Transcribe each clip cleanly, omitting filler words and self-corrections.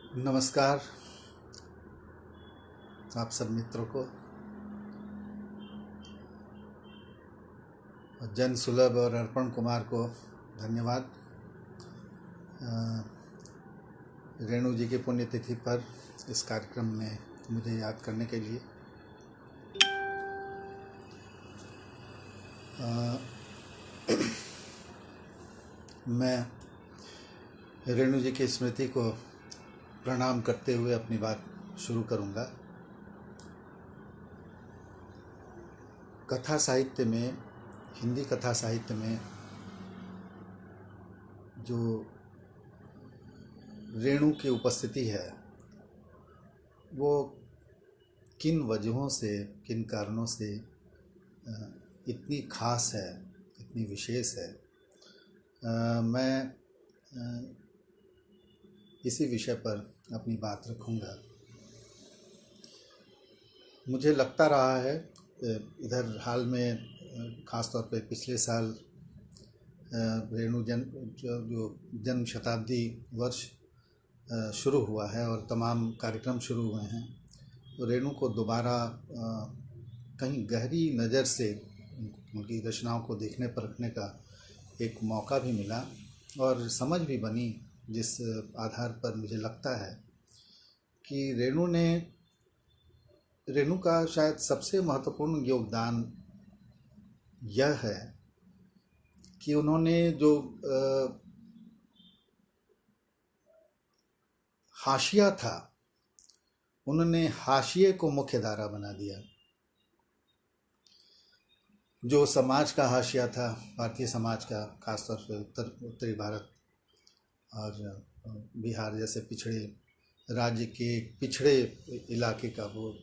नमस्कार आप सब मित्रों को। जन सुलभ और अर्पण कुमार को धन्यवाद। रेणु जी की पुण्यतिथि पर इस कार्यक्रम में मुझे याद करने के लिए मैं रेणु जी की स्मृति को प्रणाम करते हुए अपनी बात शुरू करूंगा। कथा साहित्य में, हिंदी कथा साहित्य में जो रेणु की उपस्थिति है वो किन वजहों से, किन कारणों से इतनी खास है, इतनी विशेष है। मैं इसी विषय पर अपनी बात रखूंगा। मुझे लगता रहा है इधर हाल में, ख़ास तौर पे पिछले साल रेणु जो जन्म शताब्दी वर्ष शुरू हुआ है और तमाम कार्यक्रम शुरू हुए हैं, तो रेणु को दोबारा कहीं गहरी नज़र से उनकी रचनाओं को देखने परखने का एक मौका भी मिला और समझ भी बनी, जिस आधार पर मुझे लगता है कि रेणु का शायद सबसे महत्वपूर्ण योगदान यह है कि उन्होंने जो हाशिया था, उन्होंने हाशिए को मुख्य धारा बना दिया। जो समाज का हाशिया था, भारतीय समाज का, खासतौर से उत्तरी भारत और बिहार जैसे पिछड़े राज्य के पिछड़े इलाके का, वो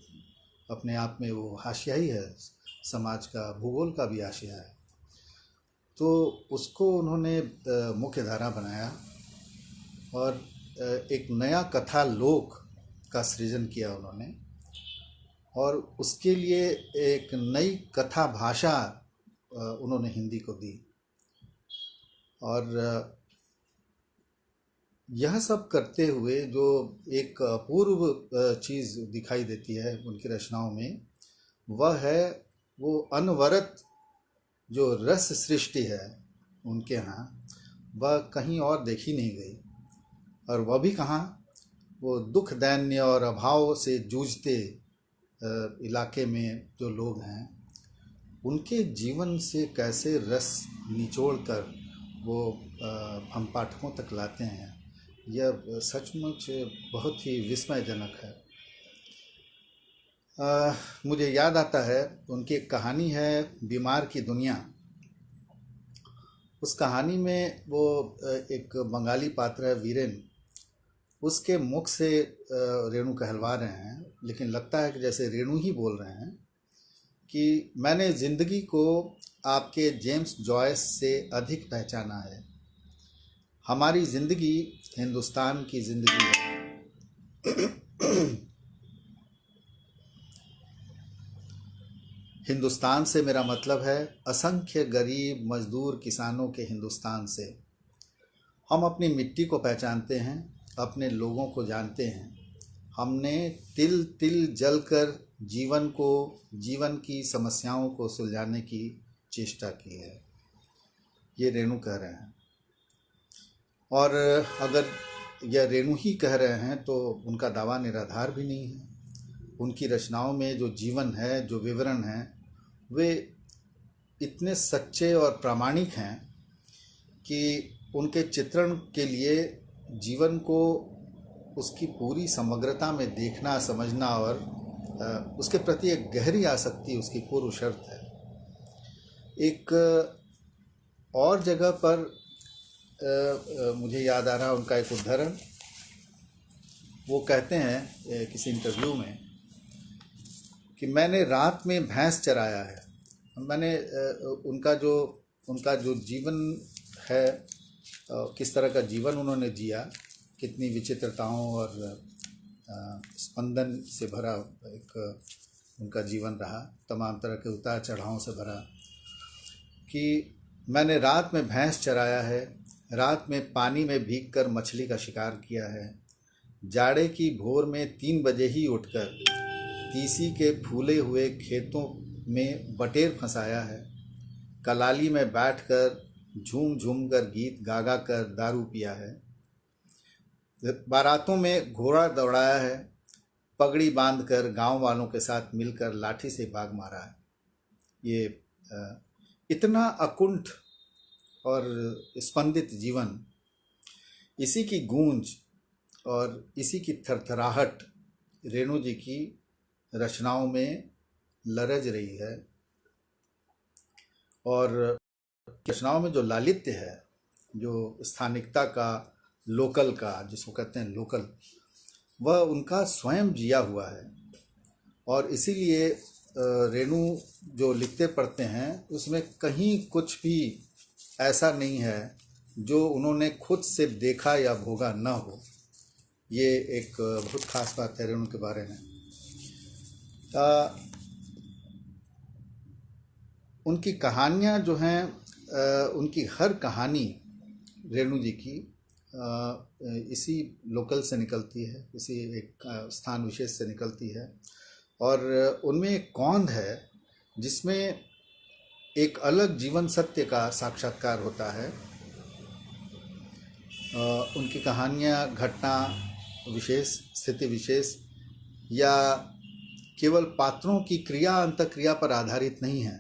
अपने आप में वो हाशिया ही है, समाज का, भूगोल का भी हाशिया है। तो उसको उन्होंने मुख्य धारा बनाया और एक नया कथा लोक का सृजन किया उन्होंने, और उसके लिए एक नई कथा भाषा उन्होंने हिंदी को दी। और यह सब करते हुए जो एक अपूर्व चीज़ दिखाई देती है उनकी रचनाओं में, वह है वो अनवरत जो रस सृष्टि है उनके यहाँ, वह कहीं और देखी नहीं गई। और वह भी कहाँ, वो दुख, दैन्य और अभाव से जूझते इलाके में जो लोग हैं, उनके जीवन से कैसे रस निचोड़ कर वो हम पाठकों तक लाते हैं, यह सचमुच बहुत ही विस्मयजनक है। मुझे याद आता है उनकी एक कहानी है, बीमार की दुनिया। उस कहानी में वो एक बंगाली पात्र है वीरेन, उसके मुख से रेणु कहलवा रहे हैं, लेकिन लगता है कि जैसे रेणु ही बोल रहे हैं कि मैंने ज़िंदगी को आपके जेम्स जॉयस से अधिक पहचाना है। हमारी ज़िंदगी हिंदुस्तान की ज़िंदगी है। हिंदुस्तान से मेरा मतलब है असंख्य गरीब मजदूर किसानों के हिंदुस्तान से। हम अपनी मिट्टी को पहचानते हैं, अपने लोगों को जानते हैं। हमने तिल तिल जलकर जीवन की समस्याओं को सुलझाने की चेष्टा की है, ये रेणु कह रहे हैं। और अगर यह रेणु ही कह रहे हैं तो उनका दावा निराधार भी नहीं है। उनकी रचनाओं में जो जीवन है, जो विवरण है, वे इतने सच्चे और प्रामाणिक हैं कि उनके चित्रण के लिए जीवन को उसकी पूरी समग्रता में देखना, समझना और उसके प्रति एक गहरी आसक्ति उसकी पूर्व शर्त है। एक और जगह पर मुझे याद आ रहा उनका एक उद्धरण। वो कहते हैं किसी इंटरव्यू में कि मैंने रात में भैंस चराया है। मैंने उनका जो जीवन है, किस तरह का जीवन उन्होंने जिया, कितनी विचित्रताओं और स्पंदन से भरा एक उनका जीवन रहा, तमाम तरह के उतार चढ़ावों से भरा। कि मैंने रात में भैंस चराया है, रात में पानी में भीगकर मछली का शिकार किया है, जाड़े की भोर में 3 बजे ही उठकर तीसी के फूले हुए खेतों में बटेर फंसाया है। कलाली में बैठकर झूम झूम कर गीत गा गा कर दारू पिया है। बारातों में घोड़ा दौड़ाया है। पगड़ी बांधकर गांव वालों के साथ मिलकर लाठी से बाग मारा है। ये इतना अकुंठ और स्पंदित जीवन, इसी की गूंज और इसी की थरथराहट रेणु जी की रचनाओं में लरज रही है। और रचनाओं में जो लालित्य है, जो स्थानिकता का, लोकल का, जिसको कहते हैं लोकल, वह उनका स्वयं जिया हुआ है। और इसीलिए रेणु जो लिखते पढ़ते हैं उसमें कहीं कुछ भी ऐसा नहीं है जो उन्होंने खुद से देखा या भोगा न हो। ये एक बहुत खास बात है रेणु के बारे में। उनकी कहानियाँ जो हैं, उनकी हर कहानी रेणु जी की इसी लोकल से निकलती है, इसी एक स्थान विशेष से निकलती है। और उनमें एक कौंध है जिसमें एक अलग जीवन सत्य का साक्षात्कार होता है। उनकी कहानियाँ घटना विशेष, स्थिति विशेष या केवल पात्रों की क्रिया अंतःक्रिया पर आधारित नहीं है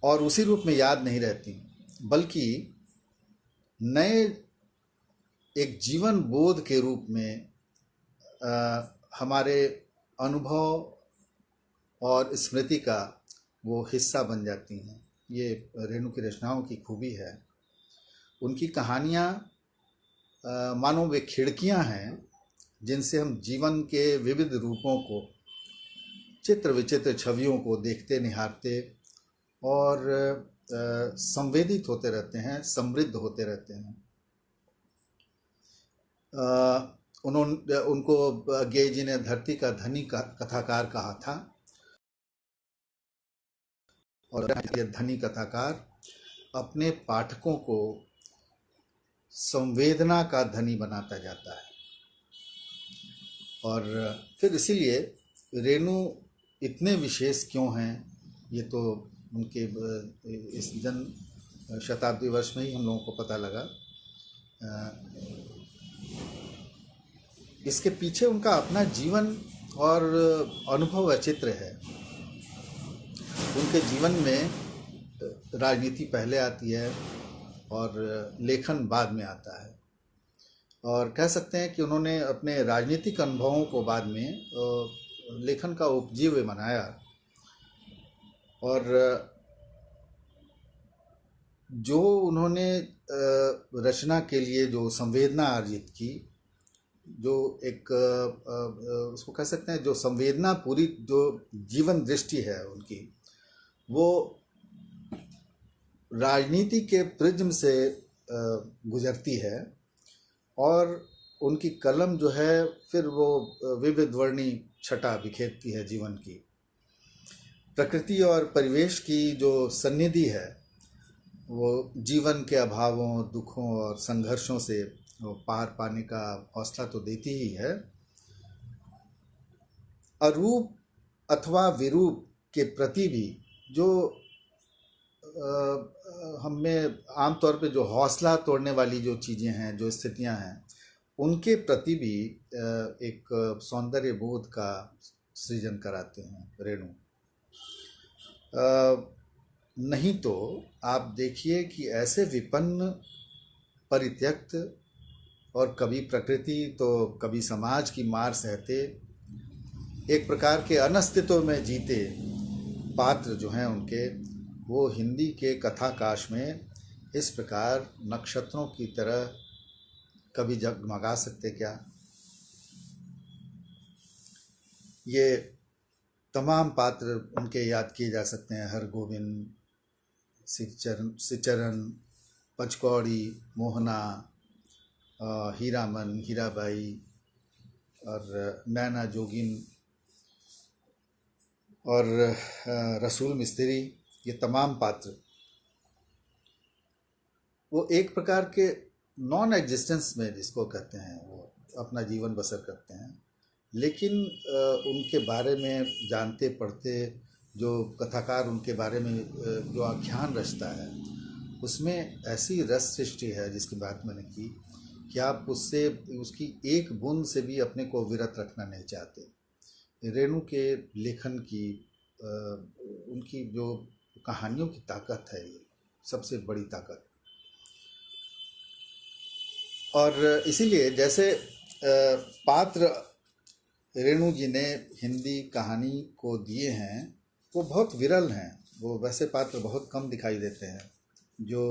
और उसी रूप में याद नहीं रहती, बल्कि नए एक जीवन बोध के रूप में हमारे अनुभव और स्मृति का वो हिस्सा बन जाती हैं। ये रेणु की रचनाओं की खूबी है। उनकी कहानियाँ मानो वे खिड़कियाँ हैं जिनसे हम जीवन के विविध रूपों को, चित्र विचित्र छवियों को देखते, निहारते और संवेदित होते रहते हैं, समृद्ध होते रहते हैं। उनको गेय जी ने धरती का धनी कथाकार कहा था और ये धनी कथाकार अपने पाठकों को संवेदना का धनी बनाता जाता है। और फिर इसीलिए रेणु इतने विशेष क्यों हैं, ये तो उनके इस जन्म शताब्दी वर्ष में ही हम लोगों को पता लगा। इसके पीछे उनका अपना जीवन और अनुभव चित्र है। उनके जीवन में राजनीति पहले आती है और लेखन बाद में आता है। और कह सकते हैं कि उन्होंने अपने राजनीतिक अनुभवों को बाद में लेखन का उपजीव्य बनाया। और जो उन्होंने रचना के लिए जो संवेदना अर्जित की, जो एक उसको कह सकते हैं जो संवेदना, पूरी जो जीवन दृष्टि है उनकी, वो राजनीति के प्रिज्म से गुजरती है। और उनकी कलम जो है फिर वो विविध वर्णी छटा बिखेरती है जीवन की। प्रकृति और परिवेश की जो सन्निधि है वो जीवन के अभावों, दुखों और संघर्षों से वो पार पाने का हौसला तो देती ही है। अरूप अथवा विरूप के प्रति भी जो हमें आमतौर पे जो हौसला तोड़ने वाली जो चीज़ें हैं, जो स्थितियां हैं, उनके प्रति भी एक सौंदर्य बोध का सृजन कराते हैं रेणु। नहीं तो आप देखिए कि ऐसे विपन्न, परित्यक्त और कभी प्रकृति तो कभी समाज की मार सहते, एक प्रकार के अनस्तित्व में जीते पात्र जो हैं उनके, वो हिंदी के कथाकाश में इस प्रकार नक्षत्रों की तरह कभी जगमगा सकते क्या? ये तमाम पात्र उनके याद किए जा सकते हैं। हरगोविंद, सिचरन, पचकौड़ी, मोहना, हीरामन, हीराबाई और नैना जोगिन और रसूल मिस्त्री, ये तमाम पात्र वो एक प्रकार के नॉन एग्जिस्टेंस में जिसको कहते हैं, वो अपना जीवन बसर करते हैं। लेकिन उनके बारे में जानते पढ़ते जो कथाकार उनके बारे में जो आख्यान रचता है, उसमें ऐसी रस सृष्टि है जिसकी बात मैंने की कि आप उससे उसकी एक बूंद से भी अपने को विरत रखना नहीं चाहते। रेणु के लेखन की उनकी जो कहानियों की ताकत है, ये सबसे बड़ी ताकत। और इसीलिए जैसे पात्र रेणु जी ने हिंदी कहानी को दिए हैं वो बहुत विरल हैं। वो वैसे पात्र बहुत कम दिखाई देते हैं जो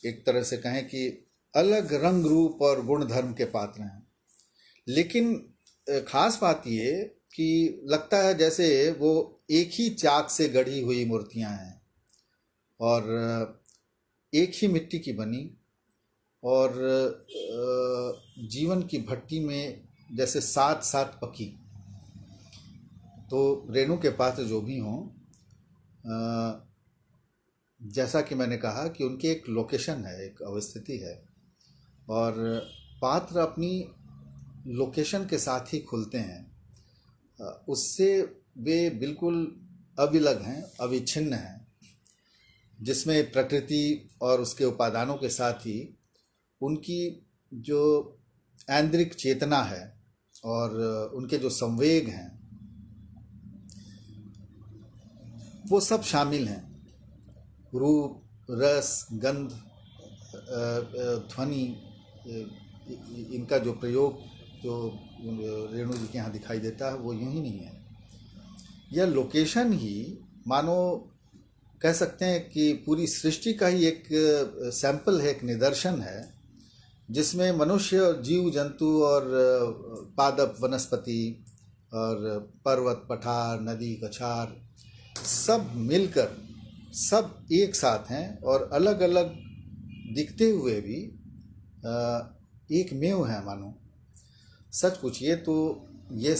एक तरह से कहें कि अलग रंग रूप और गुण धर्म के पात्र हैं। लेकिन खास बात ये कि लगता है जैसे वो एक ही चाक से गढ़ी हुई मूर्तियां हैं और एक ही मिट्टी की बनी, और जीवन की भट्टी में जैसे साथ साथ पकी। तो रेणु के पात्र जो भी हों, जैसा कि मैंने कहा कि उनकी एक लोकेशन है, एक अवस्थिति है, और पात्र अपनी लोकेशन के साथ ही खुलते हैं। उससे वे बिल्कुल अविलग हैं, अविच्छिन्न हैं, जिसमें प्रकृति और उसके उपादानों के साथ ही उनकी जो आंतरिक चेतना है और उनके जो संवेग हैं वो सब शामिल हैं। रूप, रस, गंध, ध्वनि, इनका जो प्रयोग जो रेणु जी के यहाँ दिखाई देता है वो यूं ही नहीं है। यह लोकेशन ही मानो कह सकते हैं कि पूरी सृष्टि का ही एक सैंपल है, एक निदर्शन है, जिसमें मनुष्य, जीव जंतु और पादप वनस्पति और पर्वत, पठार, नदी, कछार सब मिलकर सब एक साथ हैं और अलग अलग दिखते हुए भी एक मेव है मानो। सच पूछिए तो ये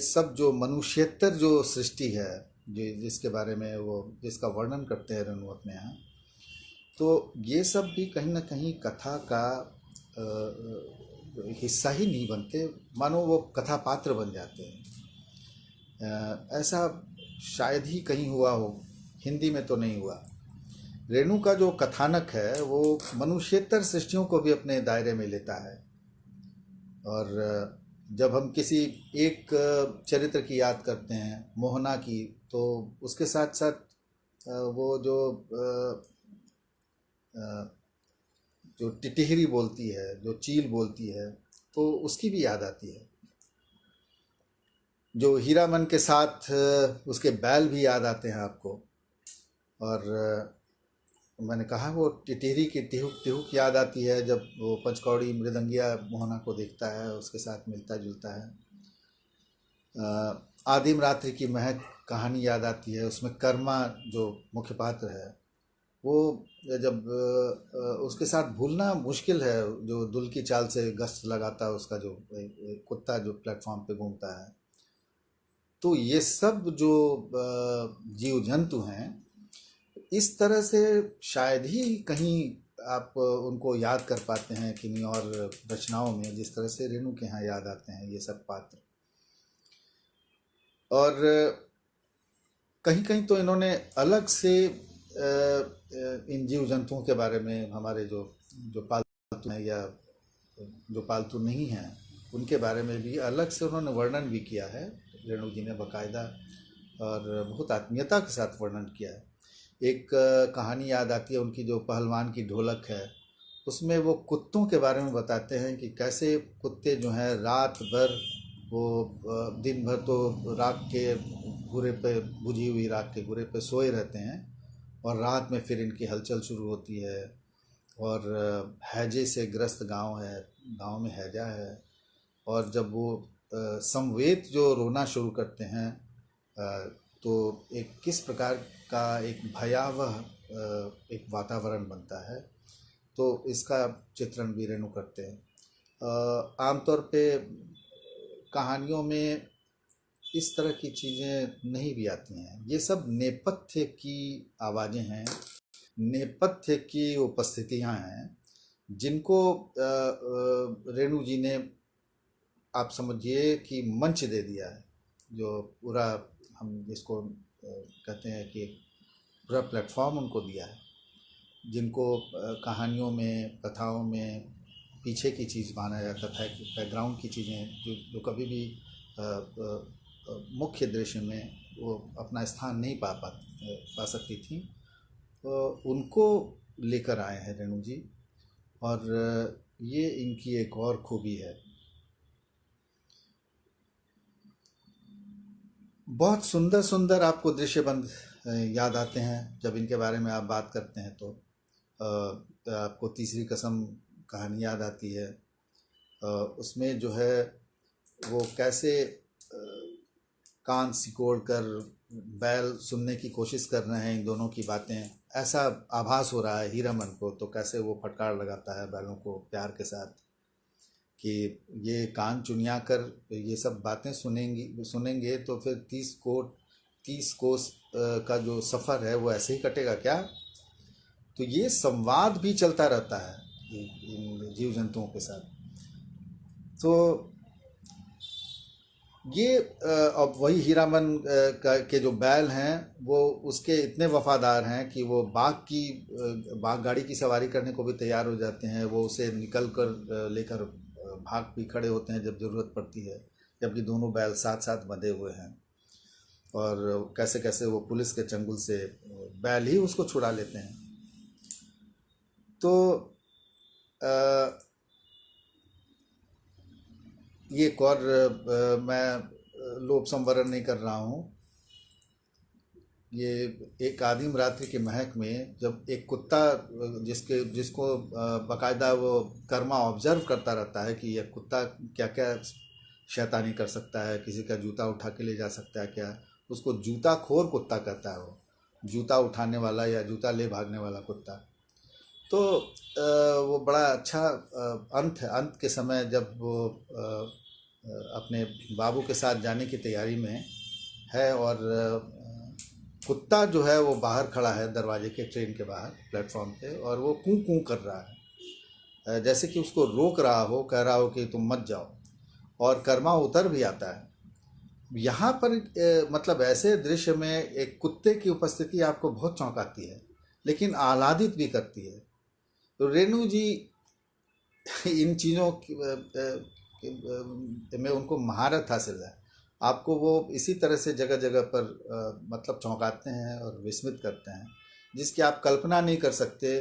सब जो मनुष्येतर जो सृष्टि है, जिसके बारे में वो जिसका वर्णन करते हैं रेणु अपने यहाँ, तो ये सब भी कहीं ना कहीं कथा का हिस्सा ही नहीं बनते, मानो वो कथा पात्र बन जाते हैं। ऐसा शायद ही कहीं हुआ हो, हिंदी में तो नहीं हुआ। रेणु का जो कथानक है वो मनुष्येतर सृष्टियों को भी अपने दायरे में लेता है। और जब हम किसी एक चरित्र की याद करते हैं, मोहना की, तो उसके साथ साथ वो जो टिटिहरी बोलती है, जो चील बोलती है, तो उसकी भी याद आती है। जो हीरामन के साथ उसके बैल भी याद आते हैं आपको। और मैंने कहा वो टिटिहरी की टिहुक टिहुक याद आती है जब वो पंचकौड़ी मृदंगिया मोहना को देखता है, उसके साथ मिलता जुलता है। आदिम रात्रि की महक कहानी याद आती है, उसमें कर्मा जो मुख्य पात्र है वो जब उसके साथ भूलना मुश्किल है, जो दुल की चाल से गश्त लगाता है उसका जो कुत्ता जो प्लेटफॉर्म पे घूमता है। तो ये सब जो जीव जंतु हैं, इस तरह से शायद ही कहीं आप उनको याद कर पाते हैं किन्हीं और रचनाओं में, जिस तरह से रेणु के यहाँ याद आते हैं ये सब पात्र। और कहीं कहीं तो इन्होंने अलग से इन जीव जंतुओं के बारे में, हमारे जो पालतू हैं या जो पालतू नहीं हैं, उनके बारे में भी अलग से उन्होंने वर्णन भी किया है रेणु जी ने, बाकायदा, और बहुत आत्मीयता के साथ वर्णन किया है। एक कहानी याद आती है उनकी, जो पहलवान की ढोलक है, उसमें वो कुत्तों के बारे में बताते हैं कि कैसे कुत्ते जो हैं रात भर वो दिन भर तो राख के घूरे पे, बुझी हुई राख के घूरे पे सोए रहते हैं, और रात में फिर इनकी हलचल शुरू होती है। और हैजे से ग्रस्त गांव है, गांव में हैजा है, और जब वो समवेत जो रोना शुरू करते हैं तो एक किस प्रकार का एक भयावह एक वातावरण बनता है। तो इसका चित्रण भी रेणु करते हैं। आमतौर पे कहानियों में इस तरह की चीज़ें नहीं भी आती हैं। ये सब नेपथ्य की आवाज़ें हैं, नेपथ्य की उपस्थितियां हैं, जिनको रेणु जी ने, आप समझिए कि मंच दे दिया है। जो पूरा, हम जिसको कहते हैं कि पूरा प्लेटफॉर्म उनको दिया है, जिनको कहानियों में, कथाओं में पीछे की चीज़ माना जाता था, कि बैकग्राउंड की चीज़ें जो कभी भी मुख्य दृश्य में वो अपना स्थान नहीं पा सकती थी, तो उनको लेकर आए हैं रेणु जी। और ये इनकी एक और खूबी है। बहुत सुंदर सुंदर आपको दृश्य बंद याद आते हैं जब इनके बारे में आप बात करते हैं। तो आपको तीसरी कसम कहानी याद आती है। उसमें जो है वो कैसे कान सिकोड़ कर बैल सुनने की कोशिश कर रहे हैं इन दोनों की बातें, ऐसा आभास हो रहा है हीरामन को। तो कैसे वो फटकार लगाता है बैलों को प्यार के साथ कि ये कान चुनिया कर ये सब बातें सुनेंगे तो फिर 30 कोस का जो सफ़र है वो ऐसे ही कटेगा क्या। तो ये संवाद भी चलता रहता है इन जीव जंतुओं के साथ। तो ये अब वही हीरामन के जो बैल हैं वो उसके इतने वफादार हैं कि वो बाघ गाड़ी की सवारी करने को भी तैयार हो जाते हैं। वो उसे निकल कर लेकर भाग भी खड़े होते हैं जब ज़रूरत पड़ती है, जबकि दोनों बैल साथ साथ बंधे हुए हैं। और कैसे कैसे वो पुलिस के चंगुल से बैल ही उसको छुड़ा लेते हैं। तो ये एक और मैं लोभ संवरण नहीं कर रहा हूँ। ये एक आदिम रात्रि के महक में जब एक कुत्ता जिसको बाकायदा वो कर्मा ऑब्जर्व करता रहता है कि यह कुत्ता क्या क्या शैतानी कर सकता है, किसी का जूता उठा के ले जा सकता है क्या, उसको जूता खोर कुत्ता कहता है। वो जूता उठाने वाला या जूता ले भागने वाला कुत्ता। तो वो बड़ा अच्छा अंत है। अंत के समय जब वो अपने बाबू के साथ जाने की तैयारी में है और कुत्ता जो है वो बाहर खड़ा है दरवाजे के, ट्रेन के बाहर प्लेटफॉर्म पे, और वो कूं कूं कर रहा है, जैसे कि उसको रोक रहा हो, कह रहा हो कि तुम मत जाओ। और कर्मा उतर भी आता है। यहाँ पर मतलब ऐसे दृश्य में एक कुत्ते की उपस्थिति आपको बहुत चौंकाती है, लेकिन आह्लादित भी करती है। तो रेणु जी इन चीज़ों में उनको महारत हासिल है। आपको वो इसी तरह से जगह जगह पर मतलब चौंकाते हैं और विस्मित करते हैं, जिसकी आप कल्पना नहीं कर सकते।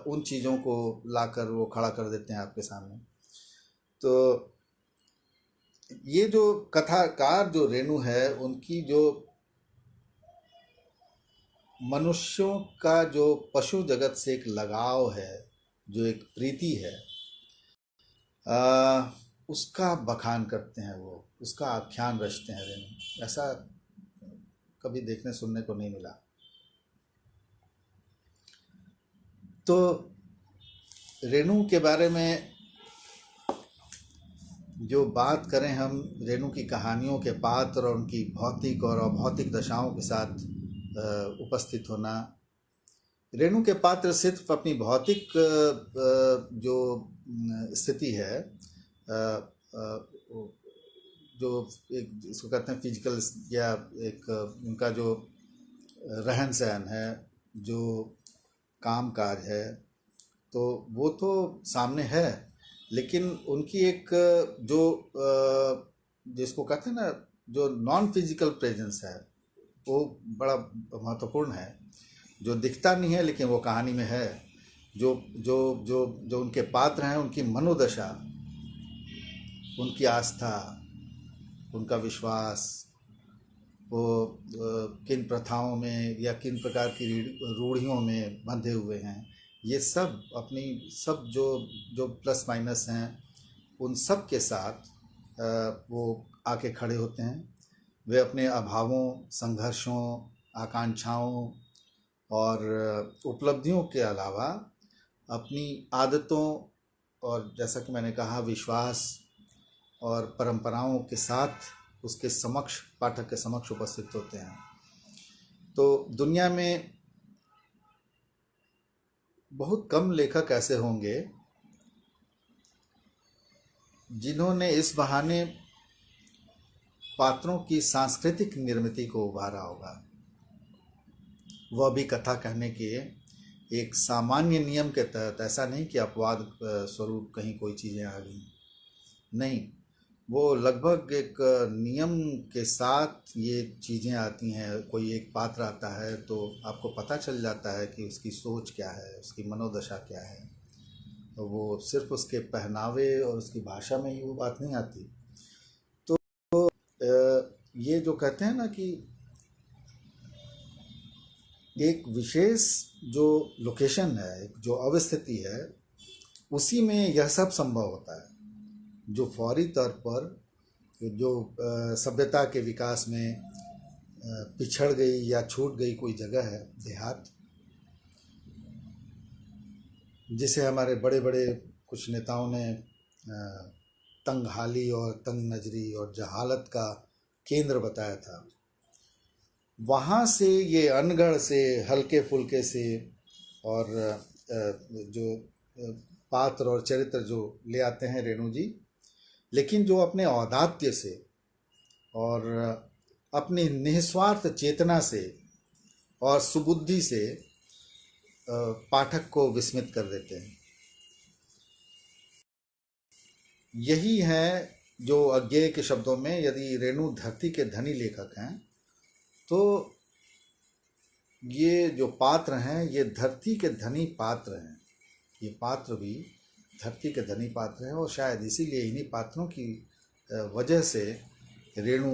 उन चीज़ों को लाकर वो खड़ा कर देते हैं आपके सामने। तो ये जो कथाकार जो रेणु है, उनकी जो मनुष्यों का जो पशु जगत से एक लगाव है, जो एक प्रीति है, उसका बखान करते हैं वो, उसका आख्यान रचते हैं रेणु। ऐसा कभी देखने सुनने को नहीं मिला। तो रेणु के बारे में जो बात करें हम, रेणु की कहानियों के पात्र और उनकी भौतिक और अभौतिक दशाओं के साथ उपस्थित होना। रेणु के पात्र सिर्फ अपनी भौतिक जो स्थिति है, जो एक इसको कहते हैं फिजिकल, या एक उनका जो रहन सहन है, जो काम काज है, तो वो तो सामने है। लेकिन उनकी एक जो जिसको कहते हैं ना, जो नॉन फिजिकल प्रेजेंस है, वो बड़ा महत्वपूर्ण है, जो दिखता नहीं है लेकिन वो कहानी में है। जो जो जो जो उनके पात्र हैं, उनकी मनोदशा, उनकी आस्था, उनका विश्वास, वो किन प्रथाओं में या किन प्रकार की रूढ़ियों में बंधे हुए हैं, ये सब अपनी सब जो जो प्लस माइनस हैं, उन सब के साथ वो आके खड़े होते हैं। वे अपने अभावों, संघर्षों, आकांक्षाओं और उपलब्धियों के अलावा अपनी आदतों और, जैसा कि मैंने कहा, विश्वास और परंपराओं के साथ उसके समक्ष, पाठक के समक्ष उपस्थित होते हैं। तो दुनिया में बहुत कम लेखक ऐसे होंगे जिन्होंने इस बहाने पात्रों की सांस्कृतिक निर्मिति को उभारा होगा, वह भी कथा कहने के एक सामान्य नियम के तहत। ऐसा नहीं कि अपवाद स्वरूप कहीं कोई चीज़ें आ गई, नहीं, वो लगभग एक नियम के साथ ये चीज़ें आती हैं। कोई एक पात्र आता है तो आपको पता चल जाता है कि उसकी सोच क्या है, उसकी मनोदशा क्या है। तो वो सिर्फ उसके पहनावे और उसकी भाषा में ही वो बात नहीं आती। तो ये जो कहते हैं ना कि एक विशेष जो लोकेशन है, जो अवस्थिति है, उसी में यह सब संभव होता है। जो फौरी तौर पर जो सभ्यता के विकास में पिछड़ गई या छूट गई कोई जगह है, देहात, जिसे हमारे बड़े बड़े कुछ नेताओं ने तंगहाली और तंग नजरी और जहालत का केंद्र बताया था, वहाँ से ये अनगढ़ से हल्के फुल्के से और जो पात्र और चरित्र जो ले आते हैं रेणु जी, लेकिन जो अपने औदात्य से और अपनी निस्वार्थ चेतना से और सुबुद्धि से पाठक को विस्मित कर देते हैं। यही है जो अज्ञेय के शब्दों में, यदि रेणु धरती के धनी लेखक हैं तो ये जो पात्र हैं ये धरती के धनी पात्र हैं। ये पात्र भी धरती के धनी पात्र हैं और शायद इसीलिए इन्हीं पात्रों की वजह से रेणु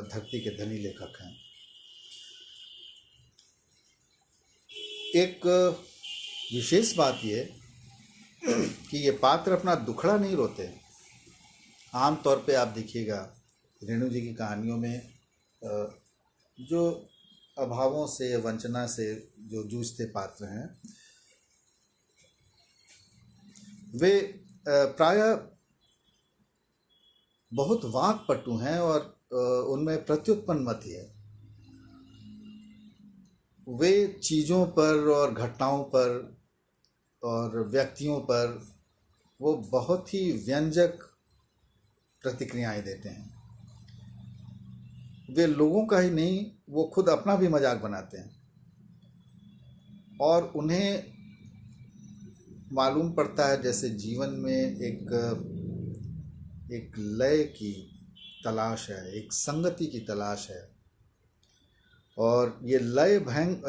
धरती के धनी लेखक हैं। एक विशेष बात ये कि ये पात्र अपना दुखड़ा नहीं रोते। आम तौर पे आप देखिएगा रेणु जी की कहानियों में जो अभावों से, वंचना से जो जूझते पात्र हैं, वे प्रायः बहुत वाक्पटु हैं और उनमें प्रत्युत्पन्न मति है। वे चीज़ों पर और घटनाओं पर और व्यक्तियों पर वो बहुत ही व्यंजक प्रतिक्रियाएं देते हैं। वे लोगों का ही नहीं, वो खुद अपना भी मजाक बनाते हैं और उन्हें मालूम पड़ता है जैसे जीवन में एक लय की तलाश है, एक संगति की तलाश है। और ये लय भंग,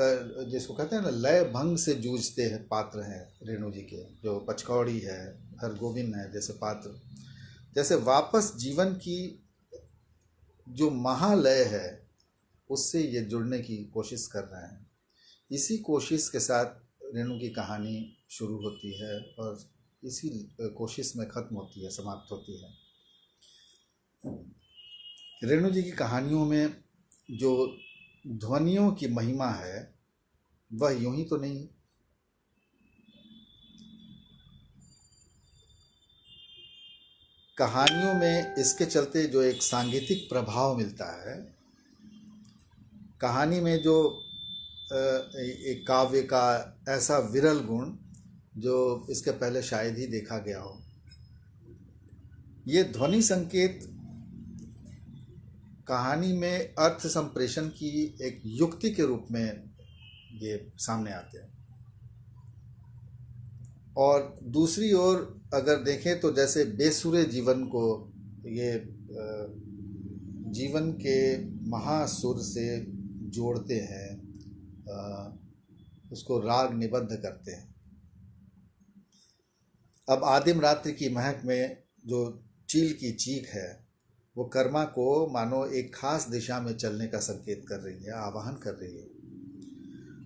जिसको कहते हैं ना, लय भंग से जूझते हैं पात्र हैं रेणु जी के। जो पचकौड़ी है, हरगोविंद है जैसे पात्र, जैसे वापस जीवन की जो महालय है उससे ये जुड़ने की कोशिश कर रहे हैं। इसी कोशिश के साथ रेणु की कहानी शुरू होती है और इसी कोशिश में ख़त्म होती है, समाप्त होती है। रेणु जी की कहानियों में जो ध्वनियों की महिमा है वह यूं ही तो नहीं। कहानियों में इसके चलते जो एक सांगीतिक प्रभाव मिलता है, कहानी में जो एक काव्य का ऐसा विरल गुण जो इसके पहले शायद ही देखा गया हो, ये ध्वनि संकेत कहानी में अर्थ संप्रेषण की एक युक्ति के रूप में ये सामने आते हैं। और दूसरी ओर अगर देखें तो जैसे बेसुरे जीवन को ये जीवन के महासुर से जोड़ते हैं, उसको राग निबद्ध करते हैं। अब आदिम रात्रि की महक में जो चील की चीख है वो कर्मा को मानो एक खास दिशा में चलने का संकेत कर रही है, आवाहन कर रही है।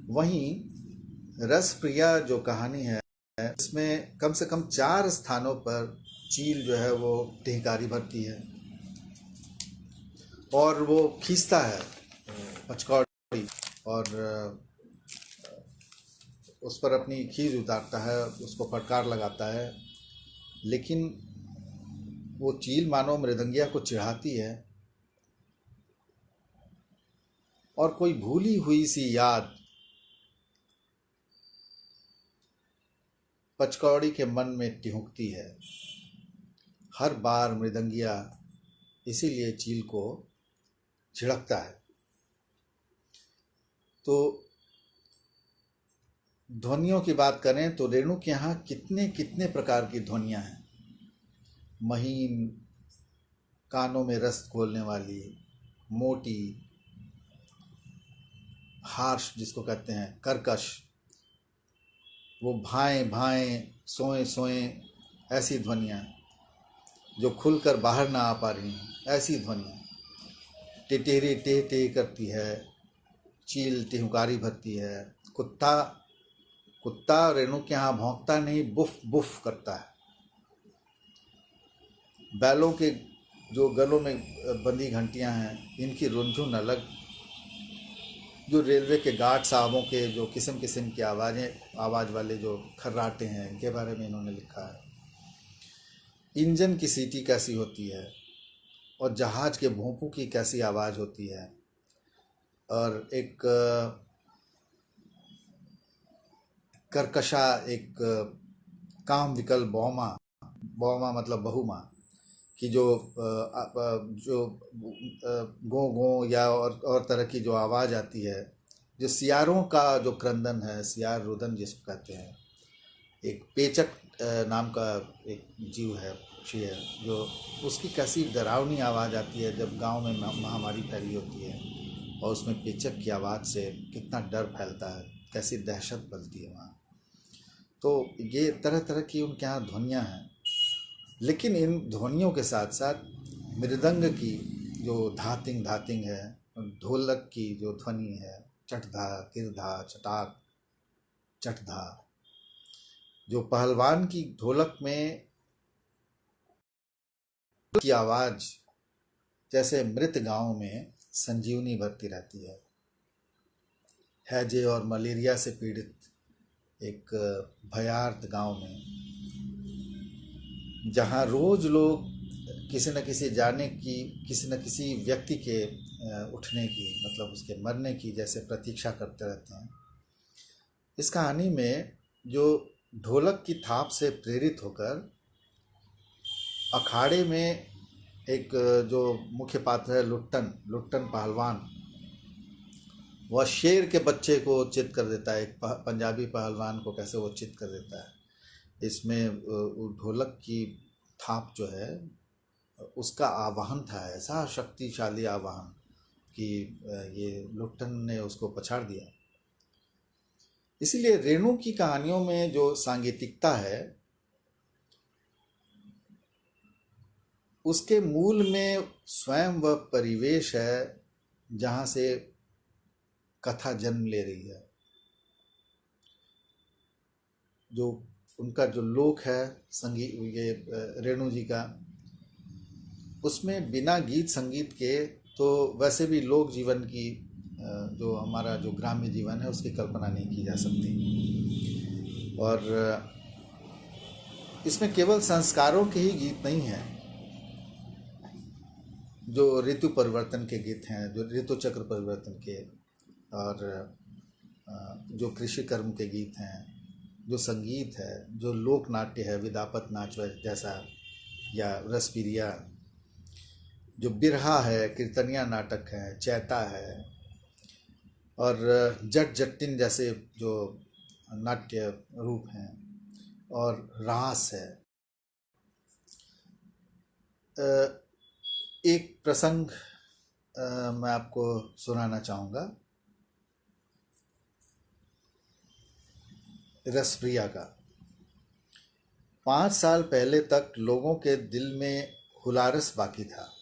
वहीं रस प्रिया जो कहानी है इसमें कम से कम 4 स्थानों पर चील जो है वो टिहकारी भरती है और वो खींचता है पचकौड़ी और उस पर अपनी खींच उतारता है, उसको फटकार लगाता है। लेकिन वो चील मानो मृदंगिया को चिढ़ाती है और कोई भूली हुई सी याद पचकौड़ी के मन में टिहुकती है। हर बार मृदंगिया इसीलिए चील को झिड़कता है। तो ध्वनियों की बात करें तो रेणु के यहाँ कितने कितने प्रकार की ध्वनियाँ हैं। महीन, कानों में रस घोलने वाली, मोटी, हार्श जिसको कहते हैं, कर्कश, वो भाएं भाएं, सोएं सोएं, ऐसी ध्वनियाँ जो खुलकर बाहर ना आ पा रही हैं, ऐसी ध्वनियाँ। टिटेरी टेह टेह करती है, चील टिहुकारी भरती है, कुत्ता कुत्ता रेणु के यहाँ भौंकता नहीं, बुफ बुफ करता है। बैलों के जो गलों में बंधी घंटियां हैं, इनकी रुनझुन अलग। जो रेलवे के गार्ड साहबों के जो किस्म किस्म की आवाज़ वाले जो खर्राटे हैं, इनके बारे में इन्होंने लिखा है। इंजन की सीटी कैसी होती है और जहाज के भोंपू की कैसी आवाज़ होती है। और एक कर्कशा, एक काम विकल बौमा, बौमा मतलब बहुमा की जो गो गो या और तरह की जो आवाज़ आती है, जो सियारों का जो क्रंदन है, सियार रुदन जिसको कहते हैं। एक पेचक नाम का एक जीव है, पक्षी है, जो उसकी कैसी डरावनी आवाज़ आती है जब गांव में महामारी फैली होती है, और उसमें पेचक की आवाज़ से कितना डर फैलता है, कैसी दहशत पलती है वहाँ। तो ये तरह तरह की उनके यहाँ ध्वनियाँ हैं। लेकिन इन ध्वनियों के साथ साथ मृदंग की जो धातिंग धातिंग है, ढोलक की जो ध्वनि है, चटधा किरधा चटाक चटधा, जो पहलवान की ढोलक में की आवाज़ जैसे मृत गांव में संजीवनी भरती रहती है। हैजे और मलेरिया से पीड़ित एक भयार्त गांव में, जहाँ रोज लोग किसी न किसी जाने की, किसी न किसी व्यक्ति के उठने की, मतलब उसके मरने की जैसे प्रतीक्षा करते रहते हैं। इस कहानी में जो ढोलक की थाप से प्रेरित होकर अखाड़े में एक जो मुख्य पात्र है लुट्टन पहलवान, वह शेर के बच्चे को चित कर देता है। एक पंजाबी पहलवान को कैसे वो चित कर देता है। इसमें ढोलक की थाप जो है उसका आवाहन था, ऐसा शक्तिशाली आवाहन कि ये लुट्टन ने उसको पछाड़ दिया। इसीलिए रेणु की कहानियों में जो सांगीतिकता है, उसके मूल में स्वयं वह परिवेश है जहाँ से कथा जन्म ले रही है। जो उनका जो लोक है संगीत, ये रेणु जी का, उसमें बिना गीत संगीत के तो वैसे भी लोक जीवन की, जो हमारा जो ग्राम्य जीवन है, उसकी कल्पना नहीं की जा सकती। और इसमें केवल संस्कारों के ही गीत नहीं हैं, जो ऋतु परिवर्तन के गीत हैं, जो ऋतु चक्र परिवर्तन के, और जो कृषि कर्म के गीत हैं, जो संगीत है, जो लोक नाट्य है, विदापत नाच जैसा, या रसपिरिया, जो बिरहा है, कीर्तनिया नाटक है, चैता है, और जट जट्टिन जैसे जो नाट्य रूप हैं, और रास है। एक प्रसंग मैं आपको सुनाना चाहूँगा रसप्रिया का। 5 साल पहले तक लोगों के दिल में हुलारस बाकी था।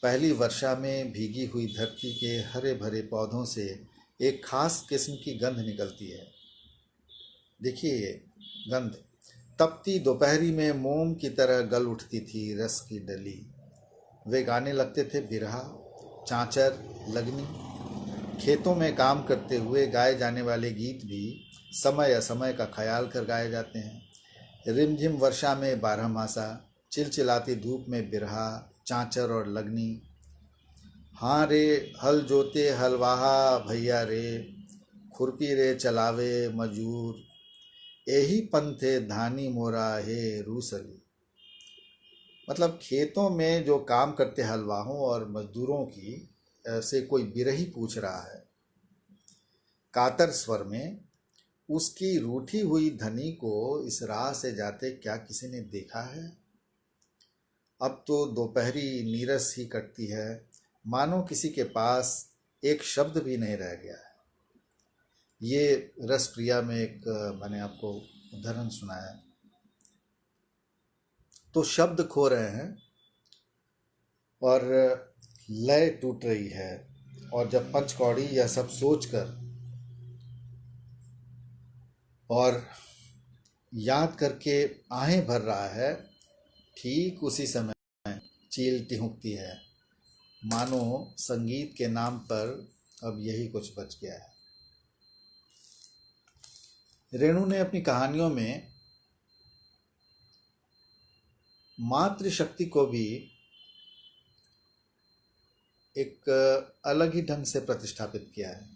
पहली वर्षा में भीगी हुई धरती के हरे भरे पौधों से एक खास किस्म की गंध निकलती है। देखिए ये गंध तपती दोपहरी में मोम की तरह गल उठती थी रस की डली। वे गाने लगते थे बिरहा, चांचर, लगनी। खेतों में काम करते हुए गाए जाने वाले गीत भी समय असमय का ख्याल कर गाए जाते हैं। रिमझिम वर्षा में बारहमासा, चिलचिलाती धूप में बिरहा, चांचर और लगनी। हाँ रे हल जोते हलवाहा भैया रे, खुरपी रे चलावे मजूर, यही पंथे धानी मोरा हे रूसली। मतलब खेतों में जो काम करते हलवाहों और मजदूरों की से कोई बिरही पूछ रहा है कातर स्वर में, उसकी रूठी हुई धनी को इस राह से जाते क्या किसी ने देखा है। अब तो दोपहरी नीरस ही कटती है, मानो किसी के पास एक शब्द भी नहीं रह गया है। ये रस प्रिया में एक मैंने आपको उदाहरण सुनाया। तो शब्द खो रहे हैं और लय टूट रही है, और जब पंचकौड़ी यह सब सोचकर और याद करके आहें भर रहा है, ठीक उसी समय चील टिहुकती है, मानो संगीत के नाम पर अब यही कुछ बच गया है। रेणु ने अपनी कहानियों में मातृशक्ति को भी एक अलग ही ढंग से प्रतिष्ठापित किया है।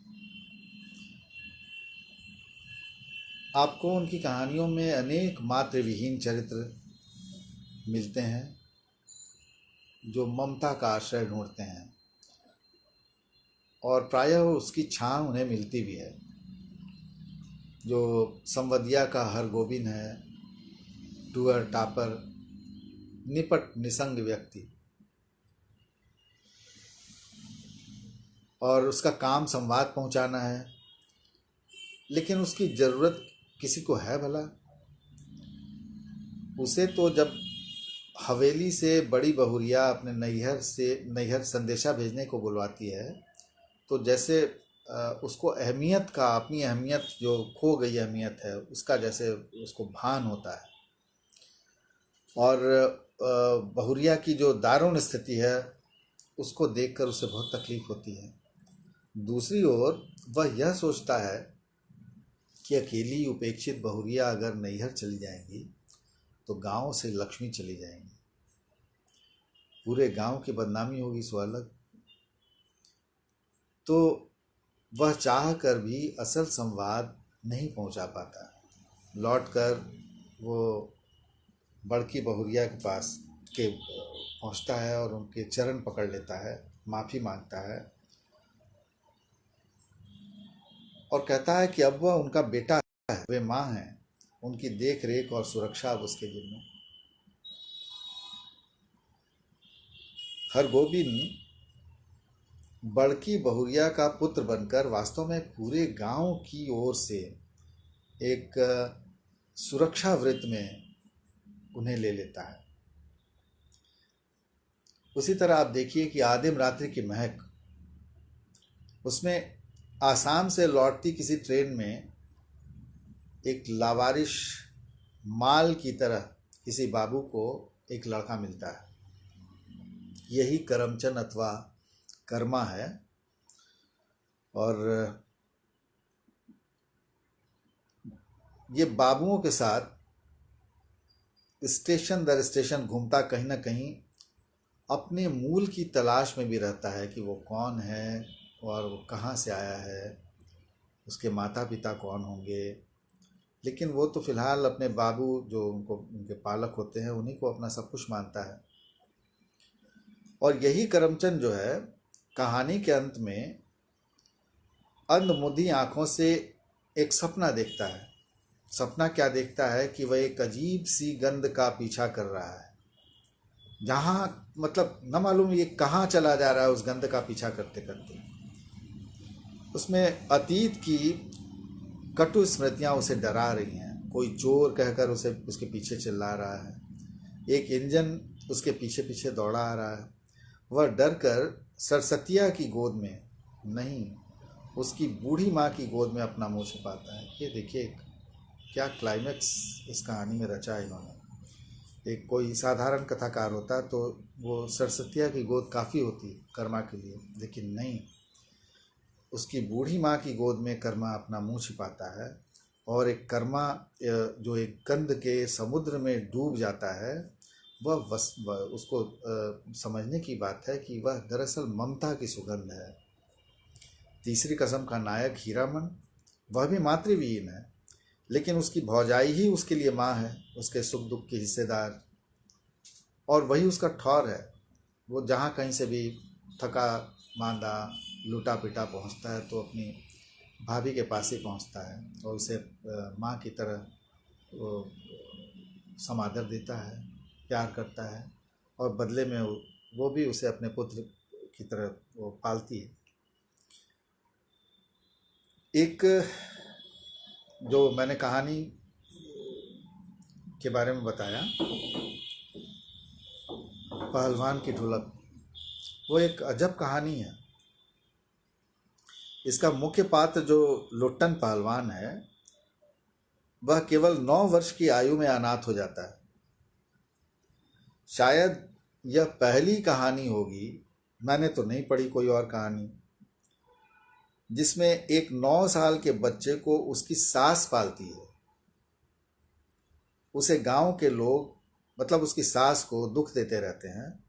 आपको उनकी कहानियों में अनेक मातृविहीन चरित्र मिलते हैं जो ममता का आश्रय ढूंढते हैं, और प्रायः उसकी छां उन्हें मिलती भी है। जो संवदिया का हरगोविंद है, टूअर टापर, निपट निसंग व्यक्ति, और उसका काम संवाद पहुंचाना है, लेकिन उसकी ज़रूरत किसी को है भला? उसे तो जब हवेली से बड़ी बहुरिया अपने नैहर संदेशा भेजने को बुलवाती है, तो जैसे उसको अहमियत का, अपनी अहमियत जो खो गई अहमियत है उसका जैसे उसको भान होता है। और बहुरिया की जो दारुण स्थिति है उसको देखकर उसे बहुत तकलीफ होती है। दूसरी ओर वह यह सोचता है कि अकेली उपेक्षित बहुरिया अगर नैहर चली जाएंगी तो गांव से लक्ष्मी चली जाएंगी, पूरे गांव की बदनामी होगी सो अलग। तो वह चाह कर भी असल संवाद नहीं पहुंचा पाता। लौटकर वो बड़की बहुरिया के पास पहुंचता है और उनके चरण पकड़ लेता है, माफ़ी मांगता है और कहता है कि अब वह उनका बेटा है, वे माँ हैं, उनकी देख रेख और सुरक्षा अब उसके जिम्मे। हरगोविंद बड़की बहुरिया का पुत्र बनकर वास्तव में पूरे गांव की ओर से एक सुरक्षा वृत्त में उन्हें ले लेता है। उसी तरह आप देखिए कि आदिम रात्रि की महक, उसमें आसाम से लौटती किसी ट्रेन में एक लावारिश माल की तरह किसी बाबू को एक लड़का मिलता है। यही करमचंद अथवा कर्मा है। और ये बाबुओं के साथ स्टेशन दर स्टेशन घूमता कहीं ना कहीं अपने मूल की तलाश में भी रहता है कि वो कौन है और वो कहाँ से आया है, उसके माता पिता कौन होंगे। लेकिन वो तो फिलहाल अपने बाबू जो उनके पालक होते हैं उन्हीं को अपना सब कुछ मानता है। और यही करमचंद जो है कहानी के अंत में अंधमुंधी आँखों से एक सपना देखता है। सपना क्या देखता है कि वह एक अजीब सी गंध का पीछा कर रहा है, जहाँ मतलब न मालूम ये कहाँ चला जा रहा है। उस गंध का पीछा करते करते उसमें अतीत की कटु स्मृतियाँ उसे डरा रही हैं। कोई चोर कहकर उसे उसके पीछे चिल्ला रहा है, एक इंजन उसके पीछे पीछे दौड़ा आ रहा है। वह डर कर सरसतिया की गोद में नहीं, उसकी बूढ़ी माँ की गोद में अपना मुँह छिपाता है। ये देखिए क्या क्लाइमैक्स इस कहानी में रचा है इन्होंने। एक कोई साधारण कथाकार होता तो वो सरसतिया की गोद काफ़ी होती कर्मा के लिए, लेकिन नहीं, उसकी बूढ़ी माँ की गोद में कर्मा अपना मुंह छिपाता है। और एक कर्मा जो एक गंध के समुद्र में डूब जाता है, उसको समझने की बात है कि वह दरअसल ममता की सुगंध है। तीसरी कसम का नायक हीरामन, वह भी मातृविहीन है, लेकिन उसकी भौजाई ही उसके लिए माँ है, उसके सुख दुख की हिस्सेदार, और वही उसका ठौर है। वो जहाँ कहीं से भी थका मांदा लूटा पिटा पहुँचता है तो अपनी भाभी के पास ही पहुँचता है और उसे माँ की तरह वो समादर देता है, प्यार करता है, और बदले में वो भी उसे अपने पुत्र की तरह वो पालती है। एक जो मैंने कहानी के बारे में बताया, पहलवान की ढुलक, वो एक अजब कहानी है। इसका मुख्य पात्र जो लुट्टन पहलवान है, वह केवल 9 वर्ष की आयु में अनाथ हो जाता है। शायद यह पहली कहानी होगी, मैंने तो नहीं पढ़ी कोई और कहानी, जिसमें एक 9 साल के बच्चे को उसकी सास पालती है। उसे गांव के लोग, मतलब उसकी सास को, दुख देते रहते हैं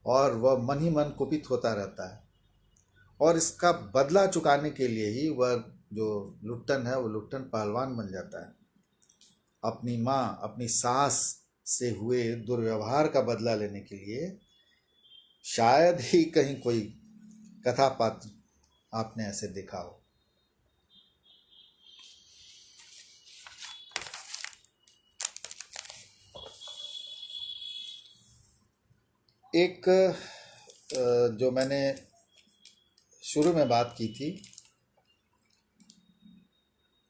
और वह मन ही मन कुपित होता रहता है, और इसका बदला चुकाने के लिए ही वह जो लुट्टन है वो लुट्टन पहलवान बन जाता है। अपनी माँ, अपनी सास से हुए दुर्व्यवहार का बदला लेने के लिए शायद ही कहीं कोई कथा पात्र आपने ऐसे देखा हो। एक जो मैंने शुरू में बात की थी,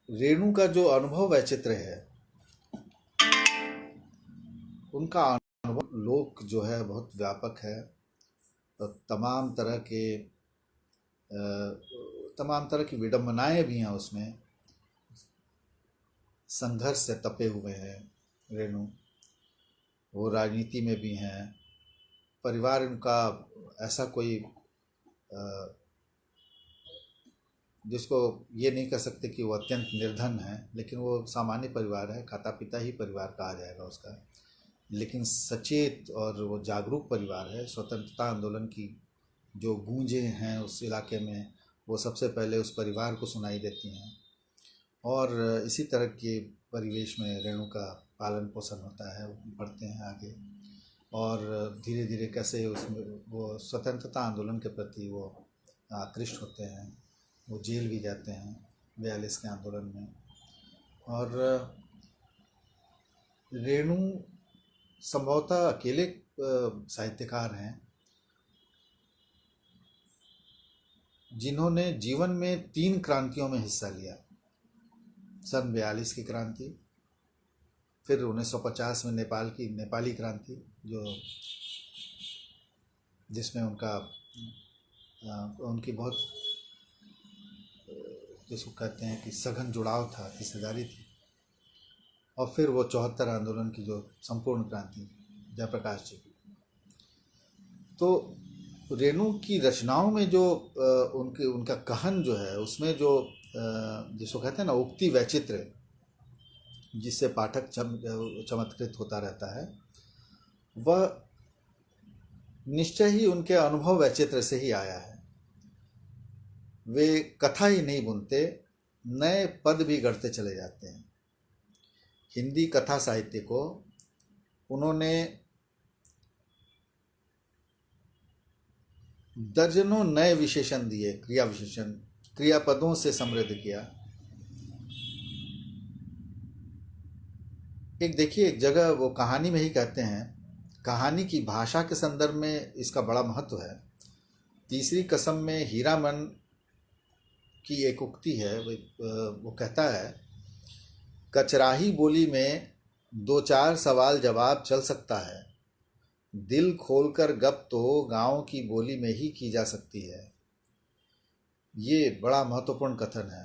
रेणु का जो अनुभव वैचित्र है, उनका अनुभव लोक जो है बहुत व्यापक है, और तमाम तरह की विडंबनाएं भी हैं उसमें। संघर्ष से तपे हुए हैं रेणु, वो राजनीति में भी हैं। परिवार उनका ऐसा कोई जिसको ये नहीं कह सकते कि वो अत्यंत निर्धन है, लेकिन वो सामान्य परिवार है, खाता पिता ही परिवार कहा जाएगा उसका, लेकिन सचेत और वो जागरूक परिवार है। स्वतंत्रता आंदोलन की जो गूंजें हैं उस इलाके में, वो सबसे पहले उस परिवार को सुनाई देती हैं, और इसी तरह के परिवेश में रेणु का पालन पोषण होता है, बढ़ते हैं आगे, और धीरे धीरे कैसे उसमें वो स्वतंत्रता आंदोलन के प्रति वो आकृष्ट होते हैं। वो जेल भी जाते हैं 42 के आंदोलन में। और रेणु संभवतः अकेले साहित्यकार हैं जिन्होंने जीवन में 3 क्रांतियों में हिस्सा लिया। सन 42 की क्रांति, फिर 1950 में नेपाली क्रांति, जिसमें उनकी बहुत, जिसको कहते हैं कि सघन जुड़ाव था, हिस्सेदारी थी। और फिर वो 74 आंदोलन की जो संपूर्ण क्रांति, जयप्रकाश जी की। तो रेणु की रचनाओं में जो उनका कहन जो है, उसमें जो जिसको कहते हैं ना उक्ति वैचित्र, जिससे पाठक चमत्कृत होता रहता है, वह निश्चय ही उनके अनुभव वैचित्र से ही आया है। वे कथा ही नहीं बुनते, नए पद भी गढ़ते चले जाते हैं। हिंदी कथा साहित्य को उन्होंने दर्जनों नए विशेषण दिए, क्रिया विशेषण, क्रियापदों से समृद्ध किया। एक देखिए, एक जगह वो कहानी में ही कहते हैं, कहानी की भाषा के संदर्भ में इसका बड़ा महत्व है। तीसरी कसम में हीरामन की एक उक्ति है, वो कहता है, कचराही बोली में 2-4 सवाल जवाब चल सकता है, दिल खोलकर गप तो गांव की बोली में ही की जा सकती है। ये बड़ा महत्वपूर्ण कथन है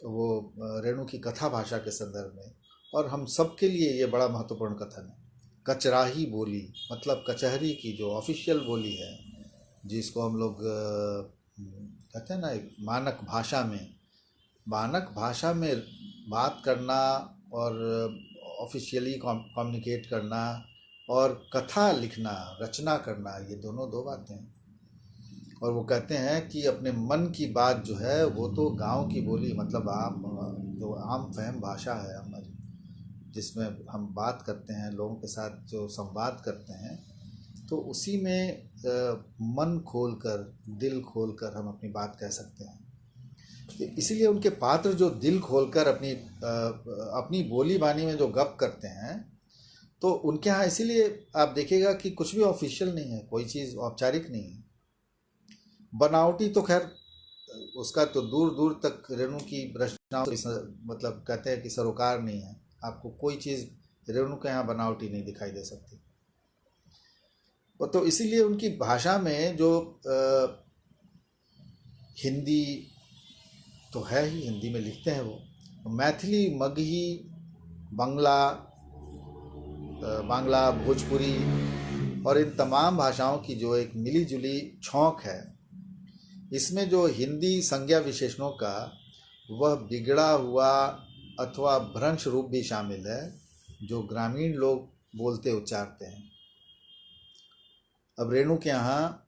वो रेणु की कथा भाषा के संदर्भ में, और हम सब के लिए ये बड़ा महत्वपूर्ण कथन है। कचराही बोली मतलब कचहरी की जो ऑफिशियल बोली है, जिसको हम लोग कहते हैं ना मानक भाषा में बात करना और ऑफिशियली कम्युनिकेट करना और कथा लिखना, रचना करना, ये दोनों दो बातें हैं। और वो कहते हैं कि अपने मन की बात जो है वो तो गांव की बोली, मतलब आम, जो आम फहम भाषा है हमारी, जिसमें हम बात करते हैं, लोगों के साथ जो संवाद करते हैं, तो उसी में मन खोल कर, दिल खोल कर हम अपनी बात कह सकते हैं। तो इसीलिए उनके पात्र जो दिल खोलकर अपनी बोली बानी में जो गप करते हैं, तो उनके यहाँ इसीलिए आप देखिएगा कि कुछ भी ऑफिशियल नहीं है, कोई चीज़ औपचारिक नहीं है। बनावटी तो खैर उसका तो दूर दूर तक रेणु की रचनाओं से मतलब कहते हैं कि सरोकार नहीं है। आपको कोई चीज़ रेणु के यहाँ बनावटी नहीं दिखाई दे सकती। और तो इसीलिए उनकी भाषा में जो हिंदी तो है ही, हिंदी में लिखते हैं वो, मैथिली, मगही, बांग्ला, भोजपुरी और इन तमाम भाषाओं की जो एक मिली जुली छौंक है, इसमें जो हिंदी संज्ञा विशेषणों का वह बिगड़ा हुआ अथवा भ्रंश रूप भी शामिल है, जो ग्रामीण लोग बोलते उच्चारते हैं। अब रेणु के यहाँ,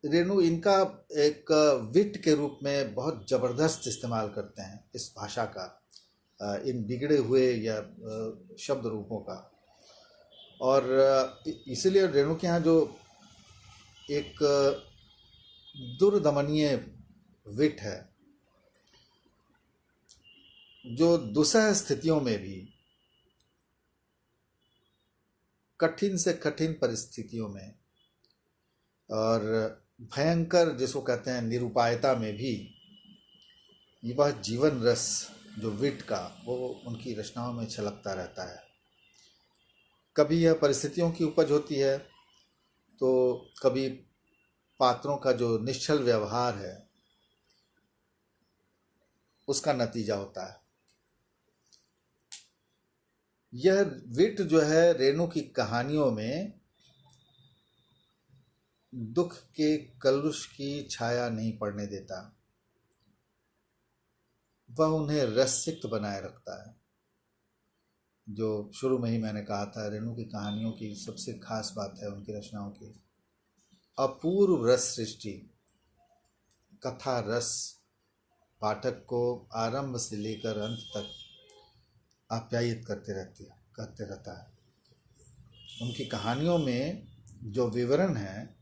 रेणु इनका एक विट के रूप में बहुत ज़बरदस्त इस्तेमाल करते हैं इस भाषा का, इन बिगड़े हुए या शब्द रूपों का। और इसलिए रेणु के यहाँ जो एक दुर्दमनीय विट है, जो दुस्सह स्थितियों में भी, कठिन से कठिन परिस्थितियों में और भयंकर जिसको कहते हैं निरुपायता में भी, वह जीवन रस जो विट का, वो उनकी रचनाओं में छलकता रहता है। कभी यह परिस्थितियों की उपज होती है, तो कभी पात्रों का जो निश्चल व्यवहार है उसका नतीजा होता है। यह विट जो है रेणु की कहानियों में दुख के कलुष की छाया नहीं पड़ने देता, वह उन्हें रससिक्त बनाए रखता है। जो शुरू में ही मैंने कहा था, रेणु की कहानियों की सबसे खास बात है उनकी रचनाओं की अपूर्व रस सृष्टि। कथा रस पाठक को आरंभ से लेकर अंत तक आप्यायित करते रहता है। उनकी कहानियों में जो विवरण है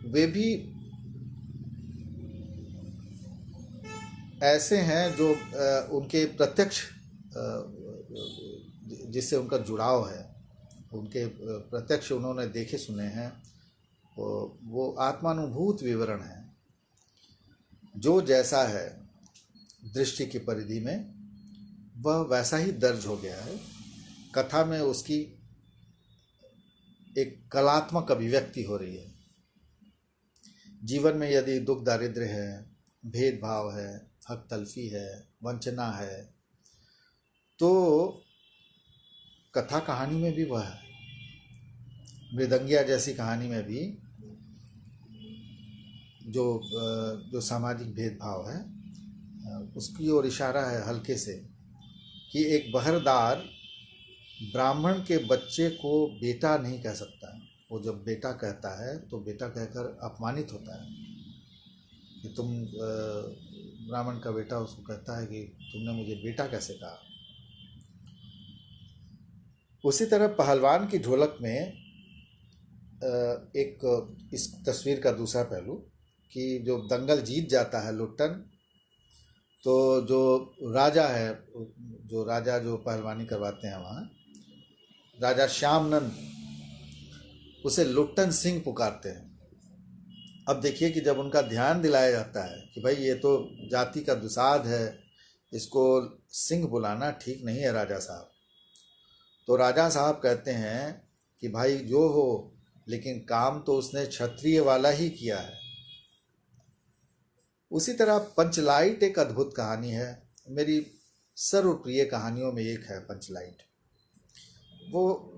वे भी ऐसे हैं जो उनके प्रत्यक्ष, जिससे उनका जुड़ाव है, उनके प्रत्यक्ष उन्होंने देखे सुने हैं, वो आत्मानुभूत विवरण है। जो जैसा है दृष्टि की परिधि में, वह वैसा ही दर्ज हो गया है। कथा में उसकी एक कलात्मक अभिव्यक्ति हो रही है। जीवन में यदि दुख दारिद्र्य है, भेदभाव है, हक तलफी है, वंचना है, तो कथा कहानी में भी वह है। मृदंगिया जैसी कहानी में भी जो सामाजिक भेदभाव है उसकी ओर इशारा है हल्के से, कि एक बहरदार ब्राह्मण के बच्चे को बेटा नहीं कह सकता। वो जब बेटा कहता है तो बेटा कहकर अपमानित होता है कि तुम, ब्राह्मण का बेटा उसको कहता है कि तुमने मुझे बेटा कैसे कहा। उसी तरह पहलवान की ढोलक में एक इस तस्वीर का दूसरा पहलू, कि जो दंगल जीत जाता है लुट्टन, तो जो राजा जो पहलवानी करवाते हैं वहाँ, राजा श्यामनंद, उसे लुट्टन सिंह पुकारते हैं। अब देखिए कि जब उनका ध्यान दिलाया जाता है कि भाई ये तो जाति का दुसाध है, इसको सिंह बुलाना ठीक नहीं है राजा साहब, तो राजा साहब कहते हैं कि भाई जो हो, लेकिन काम तो उसने क्षत्रिय वाला ही किया है। उसी तरह पंचलाइट एक अद्भुत कहानी है, मेरी सर्वप्रिय कहानियों में एक है पंचलाइट। वो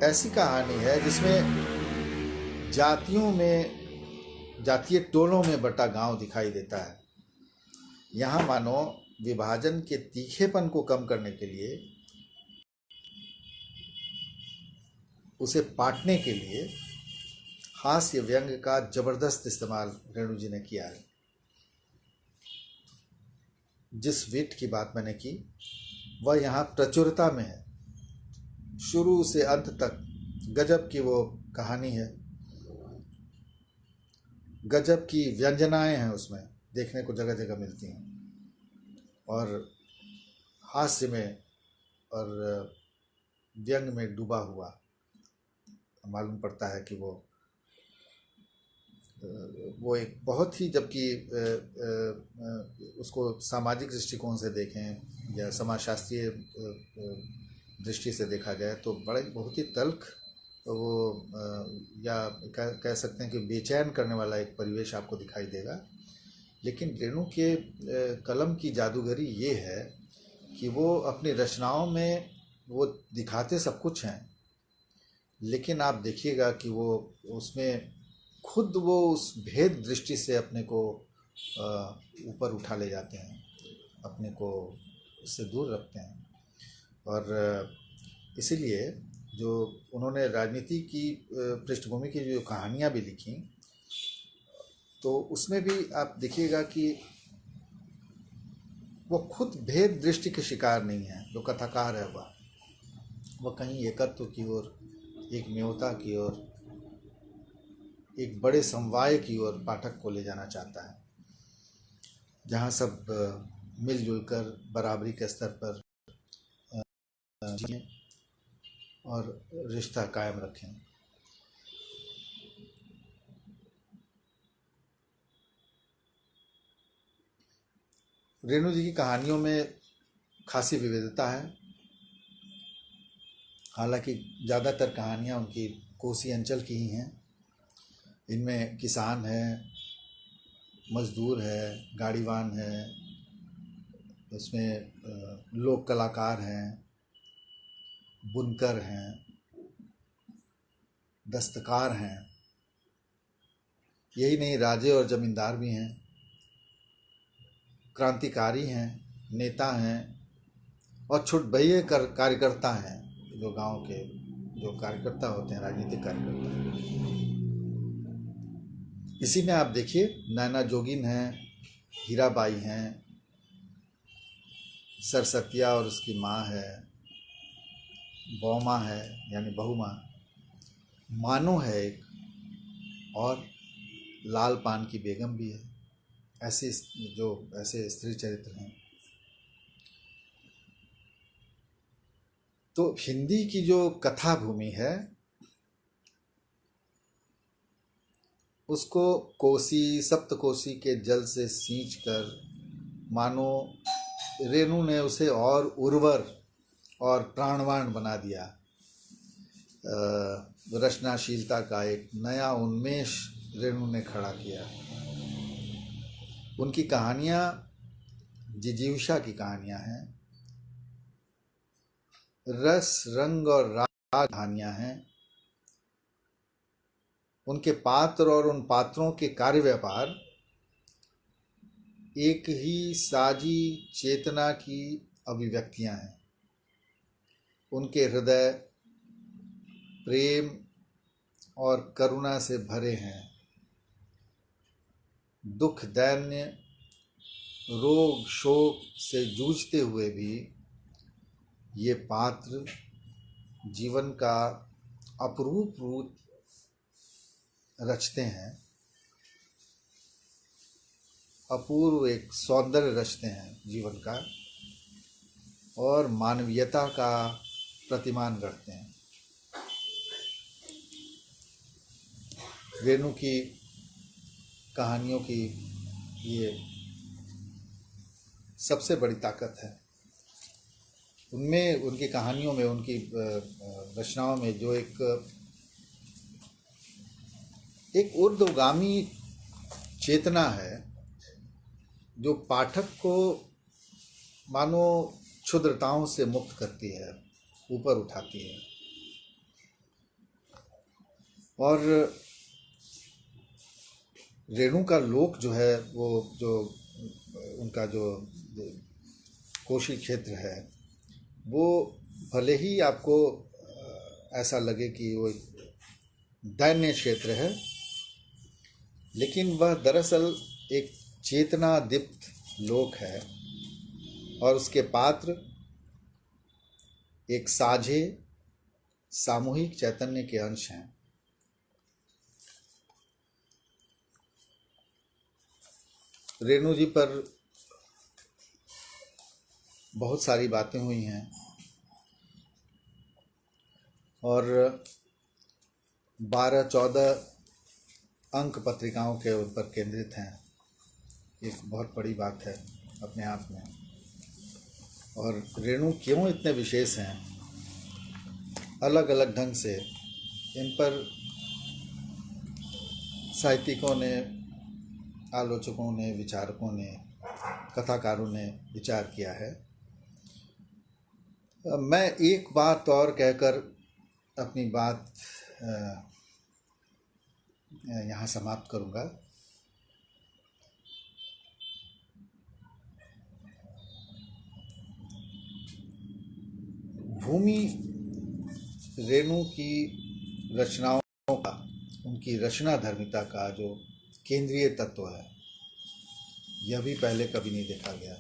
ऐसी कहानी है जिसमें जातीय टोलों में बटा गांव दिखाई देता है। यहाँ मानो विभाजन के तीखेपन को कम करने के लिए उसे पाटने के लिए हास्य व्यंग का जबरदस्त इस्तेमाल रेणु जी ने किया है। जिस विट की बात मैंने की वह यहाँ प्रचुरता में है, शुरू से अंत तक गजब की वो कहानी है, गजब की व्यंजनाएं हैं उसमें, देखने को जगह जगह मिलती हैं। और हास्य में और व्यंग में डूबा हुआ मालूम पड़ता है कि वो एक बहुत ही, जबकि उसको सामाजिक दृष्टिकोण से देखें या समाजशास्त्रीय दृष्टि से देखा जाए तो बड़ा बहुत ही तल्ख वो या कह सकते हैं कि बेचैन करने वाला एक परिवेश आपको दिखाई देगा। लेकिन रेणु के कलम की जादूगरी ये है कि वो अपनी रचनाओं में वो दिखाते सब कुछ हैं, लेकिन आप देखिएगा कि वो उसमें खुद वो उस भेद दृष्टि से अपने को ऊपर उठा ले जाते हैं, अपने को उससे दूर रखते हैं। और इसीलिए जो उन्होंने राजनीति की पृष्ठभूमि की जो कहानियाँ भी लिखी, तो उसमें भी आप देखिएगा कि वो खुद भेद दृष्टि के शिकार नहीं है। जो कथाकार है वह कहीं एकत्व की ओर, एक न्योता की ओर, एक बड़े समवाय की ओर पाठक को ले जाना चाहता है, जहाँ सब मिलजुल कर बराबरी के स्तर पर जिएं और रिश्ता कायम रखें। रेणु जी की कहानियों में खासी विविधता है। हालांकि ज़्यादातर कहानियाँ उनकी कोसी अंचल की ही हैं। इनमें किसान है, मजदूर है, गाड़ीवान है, इसमें लोक कलाकार हैं, बुनकर हैं, दस्तकार हैं, यही नहीं राजे और जमींदार भी हैं, क्रांतिकारी हैं, नेता हैं और छुटभइये कार्यकर्ता हैं। जो गांव के जो कार्यकर्ता होते हैं, राजनीतिक कार्यकर्ता। इसी में आप देखिए नैना जोगिन हैं, हीराबाई हैं, सरसतिया और उसकी माँ है, बौमा है यानी बहू माँ, मानो है एक, और लाल पान की बेगम भी है। ऐसे स्त्री चरित्र हैं। तो हिंदी की जो कथा भूमि है उसको कोसी सप्तकोसी के जल से सींच कर मानो रेणु ने उसे और उर्वर और प्राणवान बना दिया। रचनाशीलता का एक नया उन्मेष रेणु ने खड़ा किया। उनकी कहानियाँ जिजीविषा की कहानियाँ हैं, रस रंग और राग कहानियाँ हैं। उनके पात्र और उन पात्रों के कार्य व्यापार एक ही साजी चेतना की अभिव्यक्तियां हैं। उनके हृदय प्रेम और करुणा से भरे हैं। दुख दैन्य रोग शोक से जूझते हुए भी ये पात्र जीवन का अपरूप रूप रचते हैं, अपूर्व एक सौंदर्य रचते हैं जीवन का और मानवीयता का प्रतिमान करते हैं। रेणु की कहानियों की ये सबसे बड़ी ताकत है। उनमें, उनकी कहानियों में, उनकी रचनाओं में जो एक ऊर्ध्वगामी चेतना है जो पाठक को मानो क्षुद्रताओं से मुक्त करती है, ऊपर उठाती है। और रेणु का लोक जो है, वो जो उनका जो कोशी क्षेत्र है, वो भले ही आपको ऐसा लगे कि वो दैन्य क्षेत्र है, लेकिन वह दरअसल एक चेतना दीप्त लोक है और उसके पात्र एक साझे सामूहिक चैतन्य के अंश हैं। रेणु जी पर बहुत सारी बातें हुई हैं और 12-14 अंक पत्रिकाओं के ऊपर केंद्रित हैं। एक बहुत बड़ी बात है अपने आप में। और रेणु क्यों इतने विशेष हैं, अलग अलग ढंग से इन पर साहित्यिकों ने, आलोचकों ने, विचारकों ने, कथाकारों ने विचार किया है। मैं एक बात और कहकर अपनी बात यहाँ समाप्त करूँगा। भूमि रेणु की रचनाओं का, उनकी रचना धर्मिता का जो केंद्रीय तत्व है, यह भी पहले कभी नहीं देखा गया।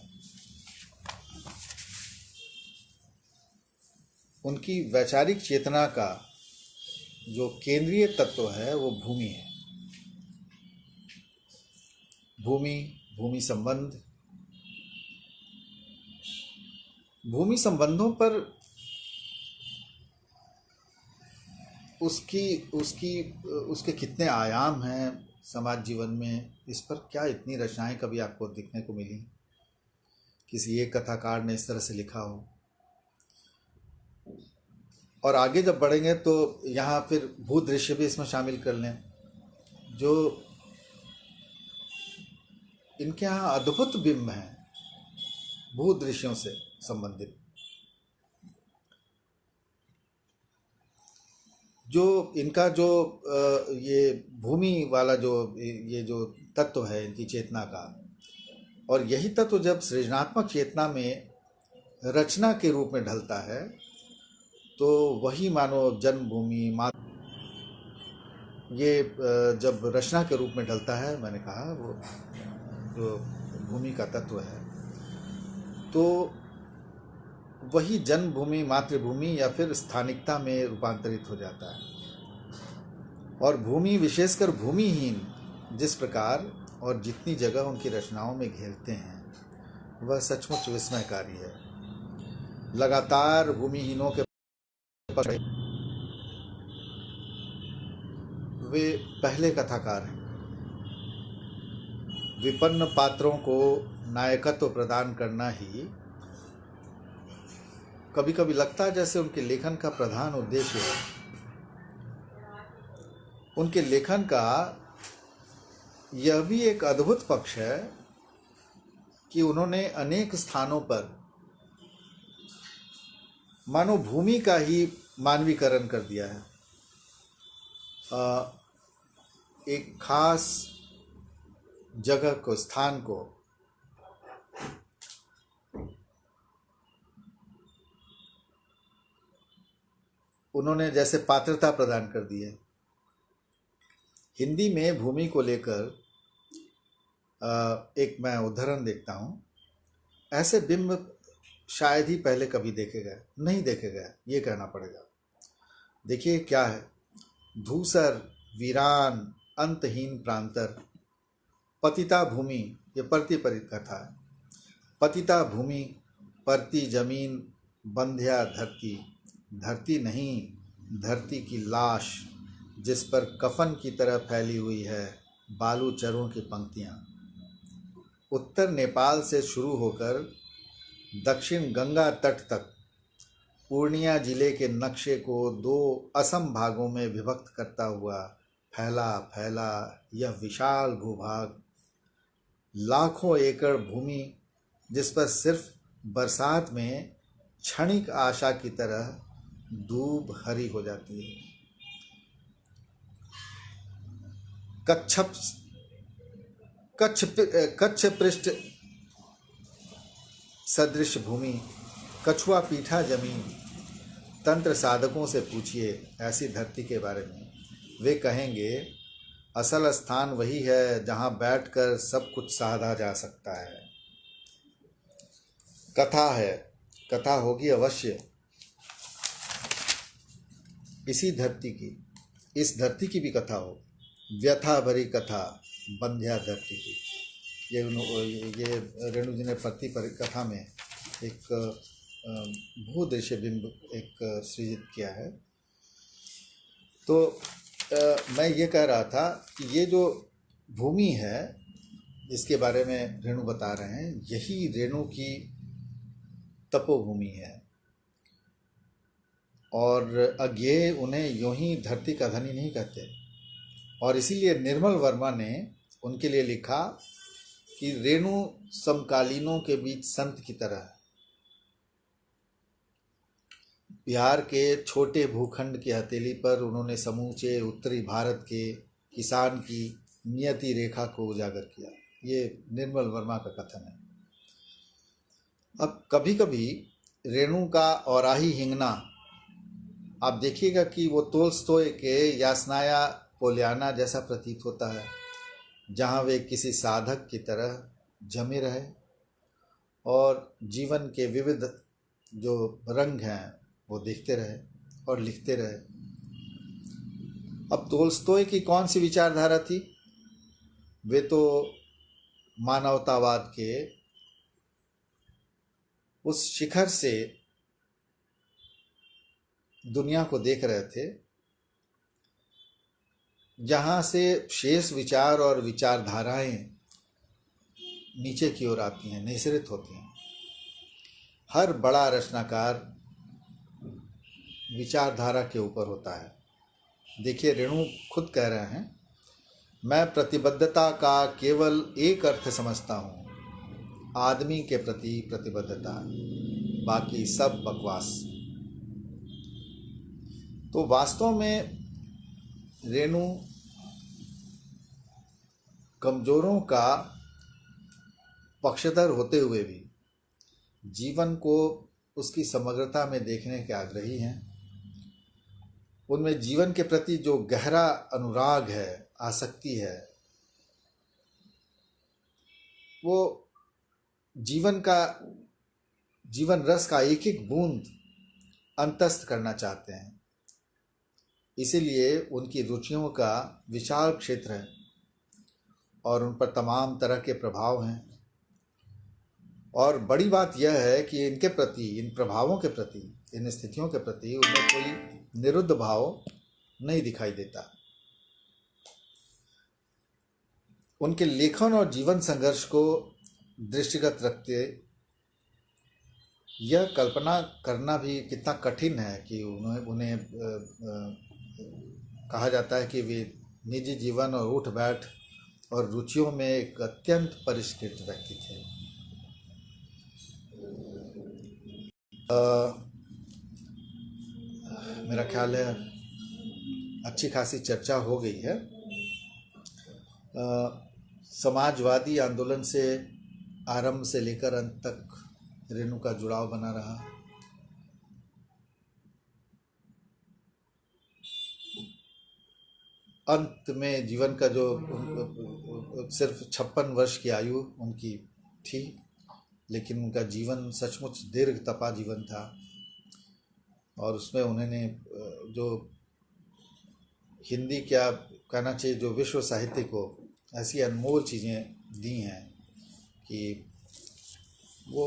उनकी वैचारिक चेतना का जो केंद्रीय तत्व है वो भूमि है। भूमि, भूमि संबंध, भूमि संबंधों पर उसके कितने आयाम हैं समाज जीवन में, इस पर क्या इतनी रचनाएं कभी आपको दिखने को मिली? किसी एक कथाकार ने इस तरह से लिखा हो। और आगे जब बढ़ेंगे तो यहाँ फिर भूदृश्य भी इसमें शामिल कर लें, जो इनके यहाँ अद्भुत बिंब हैं भूदृश्यों से संबंधित। जो इनका जो ये भूमि वाला जो ये जो तत्व है इनकी चेतना का, और यही तत्व जब सृजनात्मक चेतना में रचना के रूप में ढलता है तो वही मानो जन्मभूमि ये जब रचना के रूप में ढलता है, मैंने कहा वो जो भूमि का तत्व है, तो वही जन्मभूमि, मातृभूमि या फिर स्थानिकता में रूपांतरित हो जाता है। और भूमि, विशेषकर भूमिहीन जिस प्रकार और जितनी जगह उनकी रचनाओं में घेरते हैं, वह सचमुच विस्मयकारी है। लगातार भूमिहीनों के वे पहले कथाकार हैं। विपन्न पात्रों को नायकत्व प्रदान करना ही कभी कभी लगता है जैसे उनके लेखन का प्रधान उद्देश्य है। उनके लेखन का यह भी एक अद्भुत पक्ष है कि उन्होंने अनेक स्थानों पर मानो भूमि का ही मानवीकरण कर दिया है। एक खास जगह को, स्थान को उन्होंने जैसे पात्रता प्रदान कर दी है। हिंदी में भूमि को लेकर एक मैं उदाहरण देखता हूँ। ऐसे बिंब शायद ही पहले कभी नहीं देखे गए, ये कहना पड़ेगा। देखिए क्या है। धूसर, वीरान, अंतहीन प्रांतर, पतिता भूमि, ये परती कथा है। पतिता भूमि, परती जमीन, बंध्या धरती, धरती नहीं धरती की लाश जिस पर कफन की तरह फैली हुई है बालू चरों की पंक्तियाँ। उत्तर नेपाल से शुरू होकर दक्षिण गंगा तट तक पूर्णिया जिले के नक्शे को 2 असम भागों में विभक्त करता हुआ फैला यह विशाल भूभाग, लाखों एकड़ भूमि जिस पर सिर्फ बरसात में क्षणिक आशा की तरह दूब हरी हो जाती है। कच्छ पृष्ठ सदृश भूमि, कछुआ पीठा जमीन, तंत्र साधकों से पूछिए ऐसी धरती के बारे में, वे कहेंगे असल स्थान वही है जहाँ बैठकर सब कुछ साधा जा सकता है। कथा है, कथा होगी अवश्य इसी धरती की, इस धरती की भी कथा हो, व्यथा भरी कथा बंध्या धरती की। ये रेणु जी ने पति पर कथा में एक भूदृश्य बिंब एक सृजित किया है। तो मैं ये कह रहा था कि ये जो भूमि है जिसके बारे में रेणु बता रहे हैं, यही रेणु की तपोभूमि है। और अज्ञेय उन्हें यूं ही धरती का धनी नहीं कहते, और इसीलिए निर्मल वर्मा ने उनके लिए लिखा कि रेणु समकालीनों के बीच संत की तरह है। बिहार के छोटे भूखंड की हथेली पर उन्होंने समूचे उत्तरी भारत के किसान की नियति रेखा को उजागर किया। ये निर्मल वर्मा का कथन है। अब कभी कभी रेणु का औराही हिंगना आप देखिएगा कि वो तोल्स्तोय के यास्नाया पोलियाना जैसा प्रतीत होता है, जहाँ वे किसी साधक की तरह जमे रहे और जीवन के विविध जो रंग हैं वो देखते रहे और लिखते रहे। अब तोल्स्तोय की कौन सी विचारधारा थी? वे तो मानवतावाद के उस शिखर से दुनिया को देख रहे थे जहाँ से शेष विचार और विचारधाराएं नीचे की ओर आती हैं, निःसृत होती हैं। हर बड़ा रचनाकार विचारधारा के ऊपर होता है। देखिए रेणु खुद कह रहे हैं, मैं प्रतिबद्धता का केवल एक अर्थ समझता हूँ, आदमी के प्रति प्रतिबद्धता, बाकी सब बकवास। तो वास्तव में रेणु कमजोरों का पक्षधर होते हुए भी जीवन को उसकी समग्रता में देखने के आग्रही हैं। उनमें जीवन के प्रति जो गहरा अनुराग है, आसक्ति है, वो जीवन रस का एक एक बूंद अंतस्थ करना चाहते हैं। इसीलिए उनकी रुचियों का विशाल क्षेत्र है और उन पर तमाम तरह के प्रभाव हैं। और बड़ी बात यह है कि इनके प्रति, इन प्रभावों के प्रति, इन स्थितियों के प्रति उनमें कोई निरुद्ध भाव नहीं दिखाई देता। उनके लेखन और जीवन संघर्ष को दृष्टिगत रखते यह कल्पना करना भी कितना कठिन है कि उन्हें कहा जाता है कि वे निजी जीवन और उठ बैठ और रुचियों में एक अत्यंत परिष्कृत व्यक्ति थे। मेरा ख्याल है अच्छी खासी चर्चा हो गई है। समाजवादी आंदोलन से आरंभ से लेकर अंत तक रेणु का जुड़ाव बना रहा। अंत में जीवन का जो सिर्फ 56 वर्ष की आयु उनकी थी, लेकिन उनका जीवन सचमुच दीर्घ तपा जीवन था और उसमें उन्होंने जो हिंदी क्या कहना चाहिए, जो विश्व साहित्य को ऐसी अनमोल चीज़ें दी हैं कि वो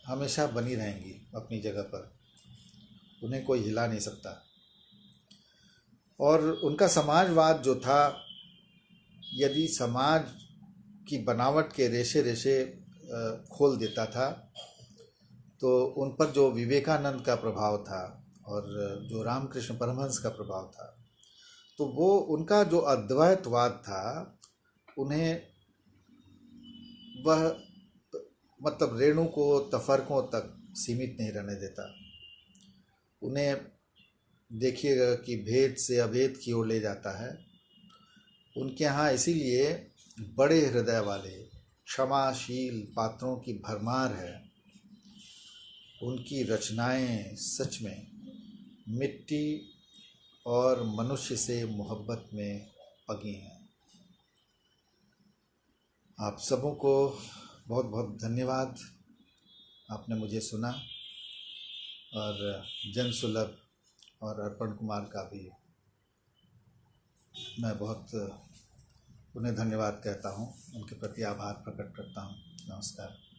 हमेशा बनी रहेंगी अपनी जगह पर, उन्हें कोई हिला नहीं सकता। और उनका समाजवाद जो था, यदि समाज की बनावट के रेशे रेशे खोल देता था, तो उन पर जो विवेकानंद का प्रभाव था और जो रामकृष्ण परमहंस का प्रभाव था, तो वो उनका जो अद्वैतवाद था, उन्हें वह मतलब रेणु को तफरकों तक सीमित नहीं रहने देता। उन्हें देखिएगा कि भेद से अभेद की ओर ले जाता है। उनके यहाँ इसीलिए बड़े हृदय वाले क्षमाशील पात्रों की भरमार है। उनकी रचनाएं सच में मिट्टी और मनुष्य से मोहब्बत में पगी हैं। आप सबों को बहुत बहुत धन्यवाद। आपने मुझे सुना और जन सुलभ और अर्पण कुमार का भी मैं बहुत उन्हें धन्यवाद कहता हूँ, उनके प्रति आभार प्रकट करता हूँ। नमस्कार।